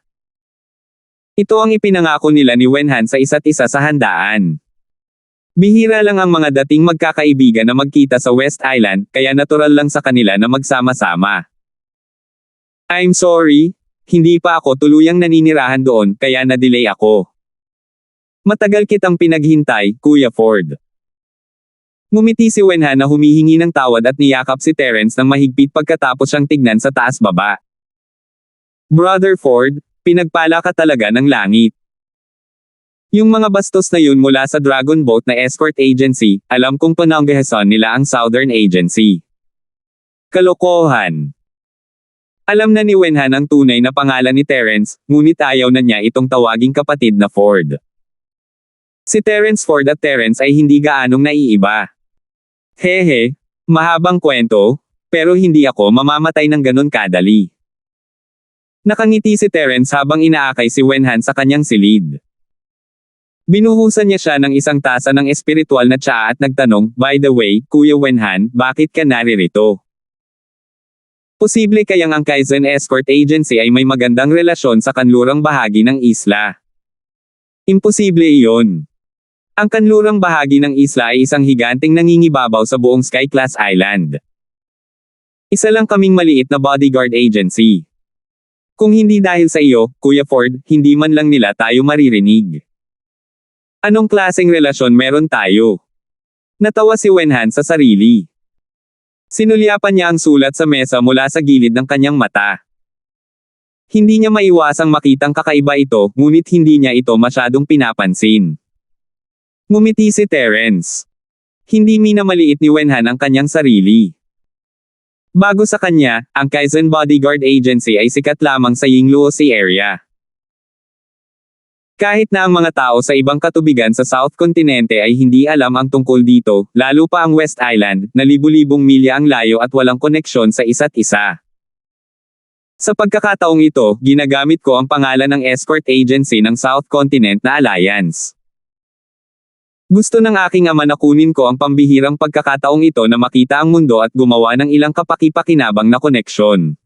Ito ang ipinangako nila ni Wenhan sa isa't isa sa handaan. Bihira lang ang mga dating magkakaibigan na magkita sa West Island, kaya natural lang sa kanila na magsama-sama. I'm sorry, hindi pa ako tuluyang naninirahan doon, kaya na-delay ako. Matagal kitang pinaghintay, Kuya Ford. Ngumiti si Wenhan na humihingi ng tawad at niyakap si Terence ng mahigpit pagkatapos siyang tignan sa taas-baba. Brother Ford, pinagpala ka talaga ng langit. Yung mga bastos na yun mula sa Dragon Boat na escort agency, alam kong pananggahasan nila ang Southern Agency. Kalokohan. Alam na ni Wenhan ang tunay na pangalan ni Terence, ngunit ayaw na niya itong tawaging kapatid na Ford. Si Terence Ford at Terence ay hindi gaanong naiiba. Hehe, mahabang kwento, pero hindi ako mamamatay ng ganun kadali. Nakangiti si Terence habang inaakay si Wenhan sa kanyang silid. Binuhusan niya siya ng isang tasa ng espiritual na tsaa at nagtanong, by the way, Kuya Wenhan, bakit ka naririto? Posible kayang ang Kaizen Escort Agency ay may magandang relasyon sa kanlurang bahagi ng isla. Imposible iyon. Ang kanlurang bahagi ng isla ay isang higanting nangingibabaw sa buong Sky Class Island. Isa lang kaming maliit na bodyguard agency. Kung hindi dahil sa iyo, Kuya Ford, hindi man lang nila tayo maririnig. Anong klaseng relasyon meron tayo? Natawa si Wenhan sa sarili. Sinulyapan niya ang sulat sa mesa mula sa gilid ng kanyang mata. Hindi niya maiwasang makitang kakaiba ito, ngunit hindi niya ito masyadong pinapansin. Ngumiti si Terence. Hindi minamaliit ni Wenhan ang kanyang sarili. Bago sa kanya, ang Kaizen Bodyguard Agency ay sikat lamang sa Yingluosi area. Kahit na ang mga tao sa ibang katubigan sa South Continente ay hindi alam ang tungkol dito, lalo pa ang West Island, na libu-libong milya ang layo at walang koneksyon sa isa't isa. Sa pagkakataong ito, ginagamit ko ang pangalan ng escort agency ng South Continent na Alliance. Gusto ng aking ama na kunin ko ang pambihirang pagkakataong ito na makita ang mundo at gumawa ng ilang kapaki-pakinabang na koneksyon.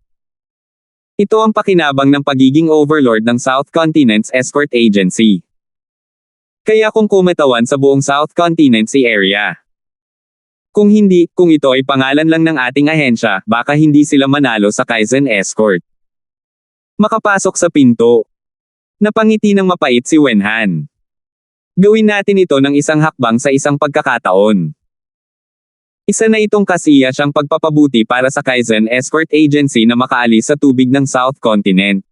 Ito ang pakinabang ng pagiging overlord ng South Continent's escort agency. Kaya kung kumatawan sa buong South Continent's area. Kung hindi, kung ito ay pangalan lang ng ating ahensya, baka hindi sila manalo sa Kaizen Escort. Makapasok sa pinto. Napangiti ng mapait si Wenhan. Gawin natin ito ng isang hakbang sa isang pagkakataon. Isa na itong kasiya siyang pagpapabuti para sa Kaizen Escort Agency na makaalis sa tubig ng South Continent.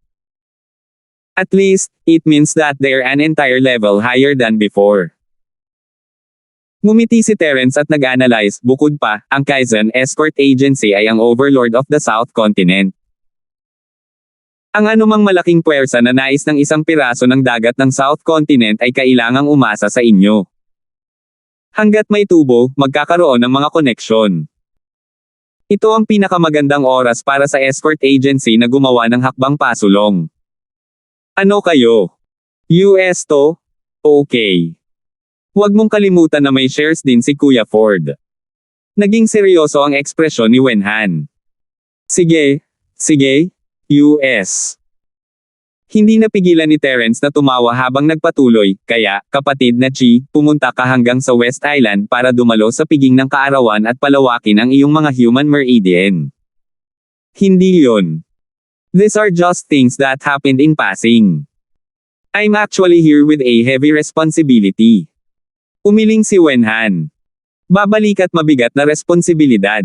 At least, it means that they're an entire level higher than before. Ngumiti si Terence at nag-analyze, bukod pa, ang Kaizen Escort Agency ay ang overlord of the South Continent. Ang anumang malaking puwersa na nais ng isang piraso ng dagat ng South Continent ay kailangang umasa sa inyo. Hanggat may tubo, magkakaroon ng mga koneksyon. Ito ang pinakamagandang oras para sa escort agency na gumawa ng hakbang pasulong. Ano kayo? US to? Okay. Huwag mong kalimutan na may shares din si Kuya Ford. Naging seryoso ang ekspresyon ni Wenhan. Sige, US. Hindi napigilan ni Terence na tumawa habang nagpatuloy, kaya, kapatid na Chi, pumunta ka hanggang sa West Island para dumalo sa piging ng kaarawan at palawakin ang iyong mga human meridian. Hindi yon. These are just things that happened in passing. I'm actually here with a heavy responsibility. Umiling si Wenhan. Babalik at mabigat na responsibilidad.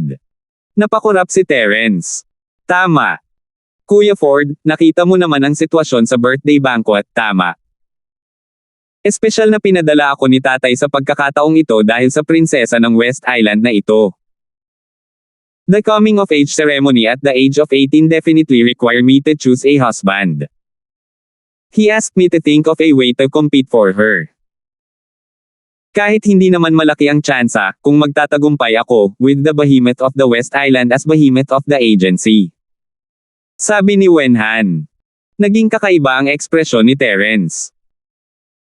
Napakurap si Terence. Tama. Kuya Ford, nakita mo naman ang sitwasyon sa birthday banquet, tama. Espesyal na pinadala ako ni tatay sa pagkakataong ito dahil sa prinsesa ng West Island na ito. The coming of age ceremony at the age of 18 definitely require me to choose a husband. He asked me to think of a way to compete for her. Kahit hindi naman malaki ang tsansa, kung magtatagumpay ako, with the behemoth of the West Island as behemoth of the agency. Sabi ni Wenhan. Naging kakaiba ang ekspresyon ni Terence.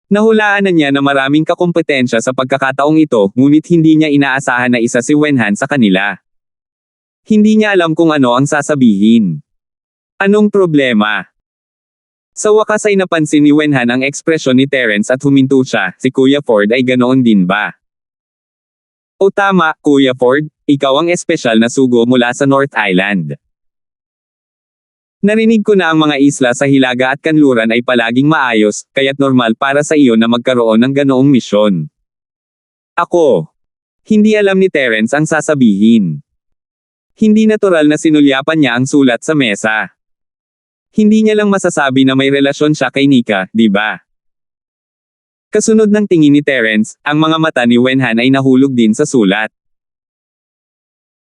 Nahulaan na niya na maraming kakumpetensya sa pagkakataong ito, ngunit hindi niya inaasahan na isa si Wenhan sa kanila. Hindi niya alam kung ano ang sasabihin. Anong problema? Sa wakas ay napansin ni Wenhan ang ekspresyon ni Terence at huminto siya, si Kuya Ford ay ganoon din ba? O tama, Kuya Ford, ikaw ang espesyal na sugo mula sa North Island. Narinig ko na ang mga isla sa Hilaga at Kanluran ay palaging maayos, kaya't normal para sa iyo na magkaroon ng ganoong misyon. Ako. Hindi alam ni Terence ang sasabihin. Hindi natural na sinulyapan niya ang sulat sa mesa. Hindi niya lang masasabi na may relasyon siya kay Nika, di ba? Kasunod ng tingin ni Terence, ang mga mata ni Wenhan ay nahulog din sa sulat.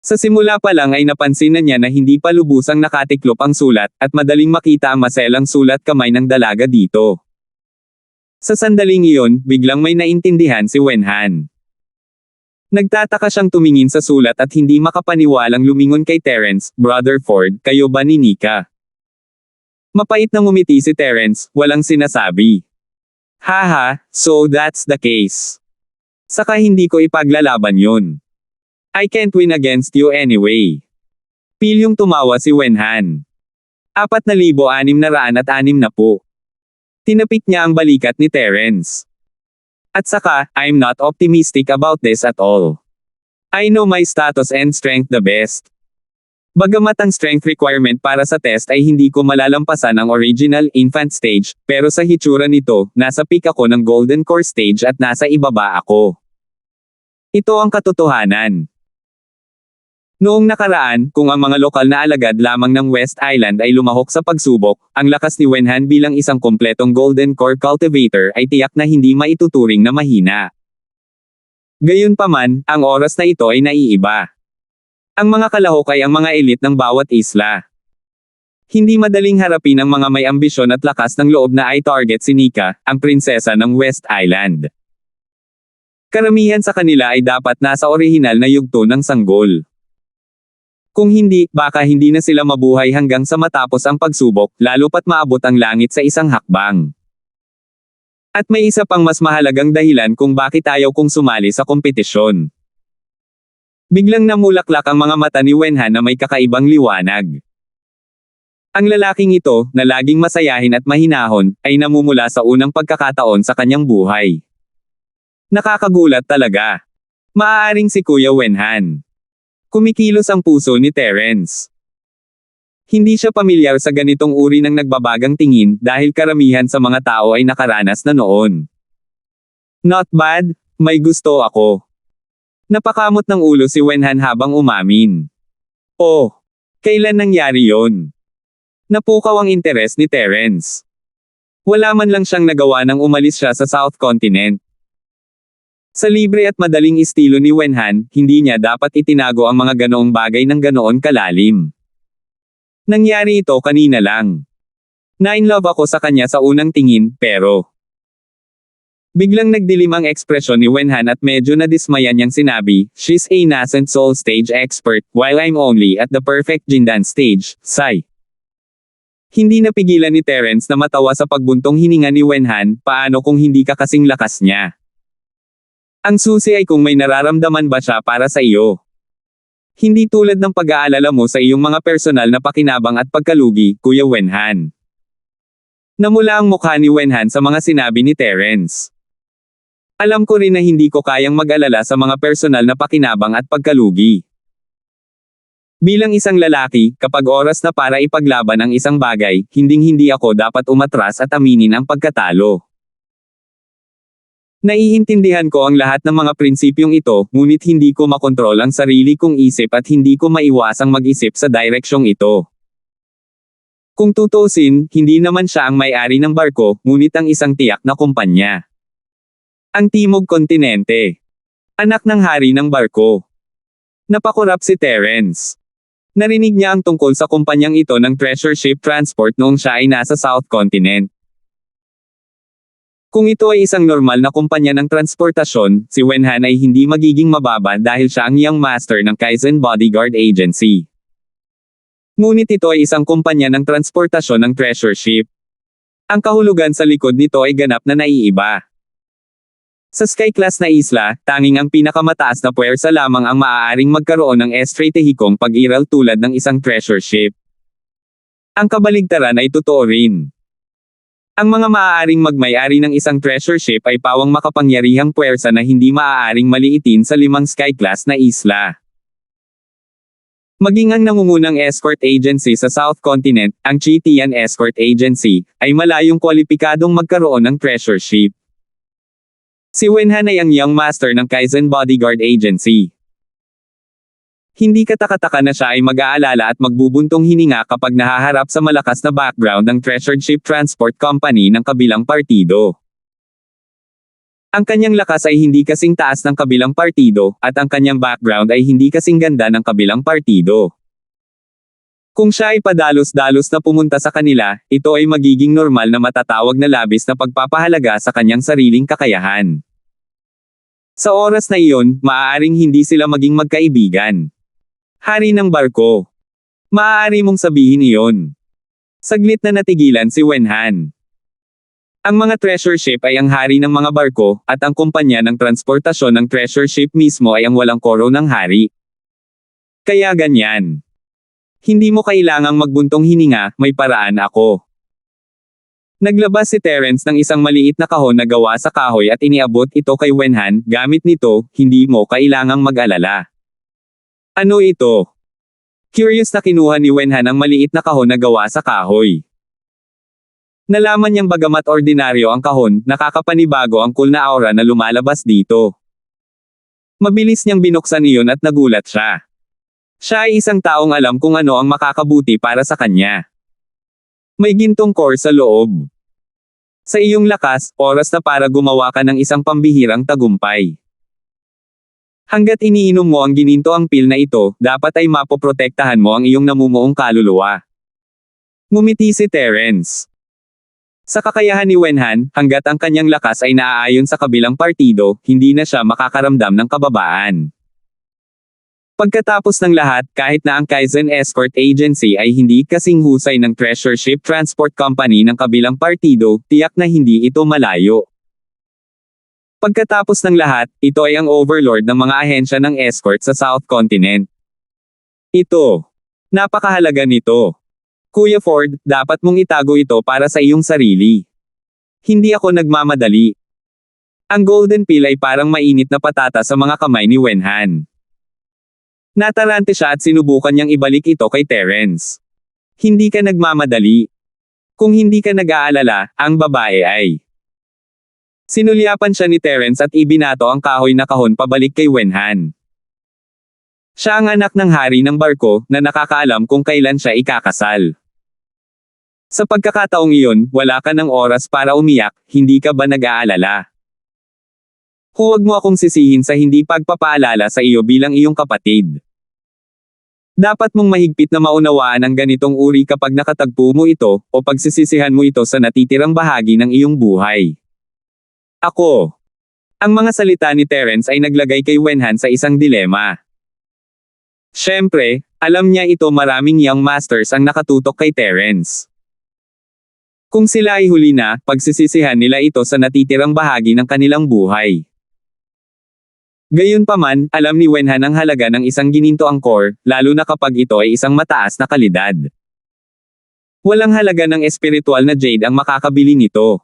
Sa simula pa lang ay napansin na niya na hindi pa lubusang nakatiklop ang sulat, at madaling makita ang maselang sulat kamay ng dalaga dito. Sa sandaling iyon, biglang may naintindihan si Wenhan. Nagtataka siyang tumingin sa sulat at hindi makapaniwalang lumingon kay Terence, Brother Ford, kayo ba ni Nika? Mapait na ngumiti si Terence, walang sinasabi. Haha, so that's the case. Saka hindi ko ipaglalaban yun. I can't win against you anyway. Pilyong tumawa si Wenhan. 4,660. Tinapik niya ang balikat ni Terence. At saka, I'm not optimistic about this at all. I know my status and strength the best. Bagamat ang strength requirement para sa test ay hindi ko malalampasan ang original infant stage, pero sa hitsura nito, nasa peak ako ng golden core stage at nasa ibaba ako. Ito ang katotohanan. Noong nakaraan, kung ang mga lokal na alagad lamang ng West Island ay lumahok sa pagsubok, ang lakas ni Wenhan bilang isang kompletong Golden Core cultivator ay tiyak na hindi maituturing na mahina. Gayunpaman, ang oras na ito ay naiiba. Ang mga kalahok ay ang mga elite ng bawat isla. Hindi madaling harapin ang mga may ambisyon at lakas ng loob na i-target si Nika, ang prinsesa ng West Island. Karamihan sa kanila ay dapat nasa orihinal na yugto ng sanggol. Kung hindi, baka hindi na sila mabuhay hanggang sa matapos ang pagsubok, lalo pat maabot ang langit sa isang hakbang. At may isa pang mas mahalagang dahilan kung bakit ayaw kong sumali sa kompetisyon. Biglang namulaklak ang mga mata ni Wenhan na may kakaibang liwanag. Ang lalaking ito, na laging masayahin at mahinahon, ay namumula sa unang pagkakataon sa kanyang buhay. Nakakagulat talaga. Maaaring si Kuya Wenhan. Kumikilos ang puso ni Terence. Hindi siya pamilyar sa ganitong uri ng nagbabagang tingin dahil karamihan sa mga tao ay nakaranas na noon. Not bad, may gusto ako. Napakamot ng ulo si Wenhan habang umamin. Oh, kailan nangyari yon? Napukaw ang interes ni Terence. Wala man lang siyang nagawa nang umalis siya sa South Continent. Sa libre at madaling estilo ni Wenhan, hindi niya dapat itinago ang mga ganoong bagay ng ganoon kalalim. Nangyari ito kanina lang. Na-in-love ako sa kanya sa unang tingin, pero... Biglang nagdilim ang ekspresyon ni Wenhan at medyo nadismayan niyang sinabi, "She's a nascent soul stage expert, while I'm only at the perfect Jindan stage, sigh." Hindi napigilan ni Terence na matawa sa pagbuntong hininga ni Wenhan, paano kung hindi ka kasing lakas niya? Ang susi ay kung may nararamdaman ba siya para sa iyo. Hindi tulad ng pag-aalala mo sa iyong mga personal na pakinabang at pagkalugi, Kuya Wenhan. Namula ang mukha ni Wenhan sa mga sinabi ni Terence. Alam ko rin na hindi ko kayang mag-alala sa mga personal na pakinabang at pagkalugi. Bilang isang lalaki, kapag oras na para ipaglaban ang isang bagay, hinding-hindi ako dapat umatras at aminin ang pagkatalo. Naiintindihan ko ang lahat ng mga prinsipyong ito, ngunit hindi ko makontrol ang sarili kong isip at hindi ko maiwasang mag-isip sa direksyong ito. Kung tutuusin, hindi naman siya ang may-ari ng barko, ngunit ang isang tiyak na kumpanya. Ang Timog Kontinente. Anak ng hari ng barko. Napakurap si Terence. Narinig niya ang tungkol sa kumpanyang ito ng treasure ship transport noong siya ay nasa South Continent. Kung ito ay isang normal na kumpanya ng transportasyon, si Wenhan ay hindi magiging mababa dahil siya ang young master ng Kaizen Bodyguard Agency. Ngunit ito ay isang kumpanya ng transportasyon ng treasure ship. Ang kahulugan sa likod nito ay ganap na naiiba. Sa sky-class na isla, tanging ang pinakamataas na puwersa lamang ang maaaring magkaroon ng estratehikong pag-iral tulad ng isang treasure ship. Ang kabaligtaran ay totoo rin. Ang mga maaaring magmay-ari ng isang treasure ship ay pawang makapangyarihang puwersa na hindi maaaring maliitin sa 5 sky-class na isla. Maging ang nangungunang escort agency sa South Continent, ang Chitian Escort Agency, ay malayong kwalipikadong magkaroon ng treasure ship. Si Wenhan ay ang young master ng Kaizen Bodyguard Agency. Hindi katakataka na siya ay mag-aalala at magbubuntong hininga kapag nahaharap sa malakas na background ng Treasured Ship Transport Company ng kabilang partido. Ang kanyang lakas ay hindi kasing taas ng kabilang partido, at ang kanyang background ay hindi kasing ganda ng kabilang partido. Kung siya ay padalos-dalos na pumunta sa kanila, ito ay magiging normal na matatawag na labis na pagpapahalaga sa kanyang sariling kakayahan. Sa oras na iyon, maaaring hindi sila maging magkaibigan. Hari ng barko. Maaari mong sabihin iyon. Saglit na natigilan si Wenhan. Ang mga treasure ship ay ang hari ng mga barko, at ang kumpanya ng transportasyon ng treasure ship mismo ay ang walang koro ng hari. Kaya ganyan. Hindi mo kailangang magbuntong hininga, may paraan ako. Naglabas si Terence ng isang maliit na kahon na gawa sa kahoy at iniabot ito kay Wenhan, gamit nito, hindi mo kailangang mag-alala. Ano ito? Curious na kinuha ni Wenhan ang maliit na kahon na gawa sa kahoy. Nalaman niyang bagamat ordinaryo ang kahon, nakakapanibago ang cool na aura na lumalabas dito. Mabilis niyang binuksan iyon at nagulat siya. Siya ay isang taong alam kung ano ang makakabuti para sa kanya. May gintong core sa loob. Sa iyong lakas, oras na para gumawa ka ng isang pambihirang tagumpay. Hanggat iniinom mo ang ginintoang pil na ito, dapat ay mapoprotektahan mo ang iyong namumuong kaluluwa. Ngumiti si Terence. Sa kakayahan ni Wenhan, hanggat ang kanyang lakas ay naaayon sa kabilang partido, hindi na siya makakaramdam ng kababaan. Pagkatapos ng lahat, kahit na ang Kaizen Escort Agency ay hindi kasing husay ng Treasure Ship Transport Company ng kabilang partido, tiyak na hindi ito malayo. Pagkatapos ng lahat, ito ay ang overlord ng mga ahensya ng escort sa South Continent. Ito. Napakahalaga nito. Kuya Ford, dapat mong itago ito para sa iyong sarili. Hindi ako nagmamadali. Ang golden pill ay parang mainit na patata sa mga kamay ni Wenhan. Natarante siya at sinubukan niyang ibalik ito kay Terence. Hindi ka nagmamadali. Kung hindi ka nag-aalala, ang babae ay. Sinulyapan siya ni Terence at ibinato ang kahoy na kahon pabalik kay Wenhan. Siya ang anak ng hari ng barko na nakakaalam kung kailan siya ikakasal. Sa pagkakataong iyon, wala ka ng oras para umiyak, hindi ka ba nag-aalala? Huwag mo akong sisihin sa hindi pagpapaalala sa iyo bilang iyong kapatid. Dapat mong mahigpit na maunawaan ang ganitong uri kapag nakatagpo mo ito, o pagsisisihan mo ito sa natitirang bahagi ng iyong buhay. Ako. Ang mga salita ni Terence ay naglagay kay Wenhan sa isang dilema. Siyempre, alam niya ito maraming young masters ang nakatutok kay Terence. Kung sila ay huli na, pagsisisihan nila ito sa natitirang bahagi ng kanilang buhay. Gayunpaman, alam ni Wenhan ang halaga ng isang ginintoang core, lalo na kapag ito ay isang mataas na kalidad. Walang halaga ng espiritual na jade ang makakabili nito.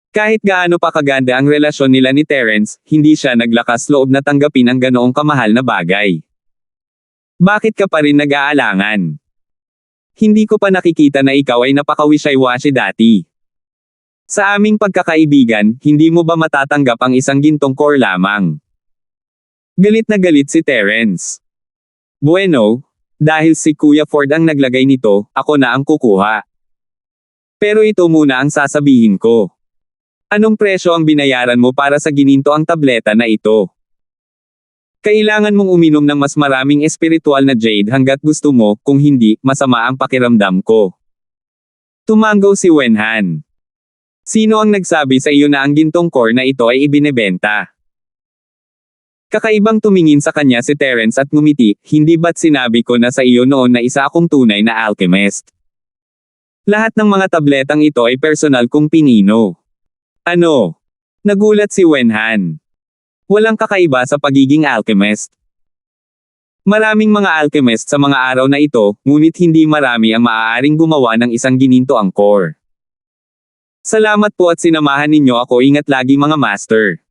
Kahit gaano pa kaganda ang relasyon nila ni Terence, hindi siya naglakas loob na tanggapin ang ganoong kamahal na bagay. Bakit ka pa rin nag-aalangan? Hindi ko pa nakikita na ikaw ay napakawishy-washy dati. Sa aming pagkakaibigan, hindi mo ba matatanggap ang isang gintong core lamang? Galit na galit si Terence. Bueno, dahil si Kuya Ford ang naglagay nito, ako na ang kukuha. Pero ito muna ang sasabihin ko. Anong presyo ang binayaran mo para sa ginintoang tableta na ito? Kailangan mong uminom ng mas maraming espiritual na jade hanggat gusto mo, kung hindi, masama ang pakiramdam ko. Tumanggaw si Wenhan. Sino ang nagsabi sa iyo na ang gintong core na ito ay ibinebenta? Kakaibang tumingin sa kanya si Terence at ngumiti, hindi ba't sinabi ko na sa iyo noon na isa akong tunay na alchemist? Lahat ng mga tabletang ito ay personal kong pinino. Ano? Nagulat si Wenhan. Walang kakaiba sa pagiging alchemist. Maraming mga alchemist sa mga araw na ito, ngunit hindi marami ang maaaring gumawa ng isang ginintoang core. Salamat po at sinamahan ninyo ako, ingat lagi mga master.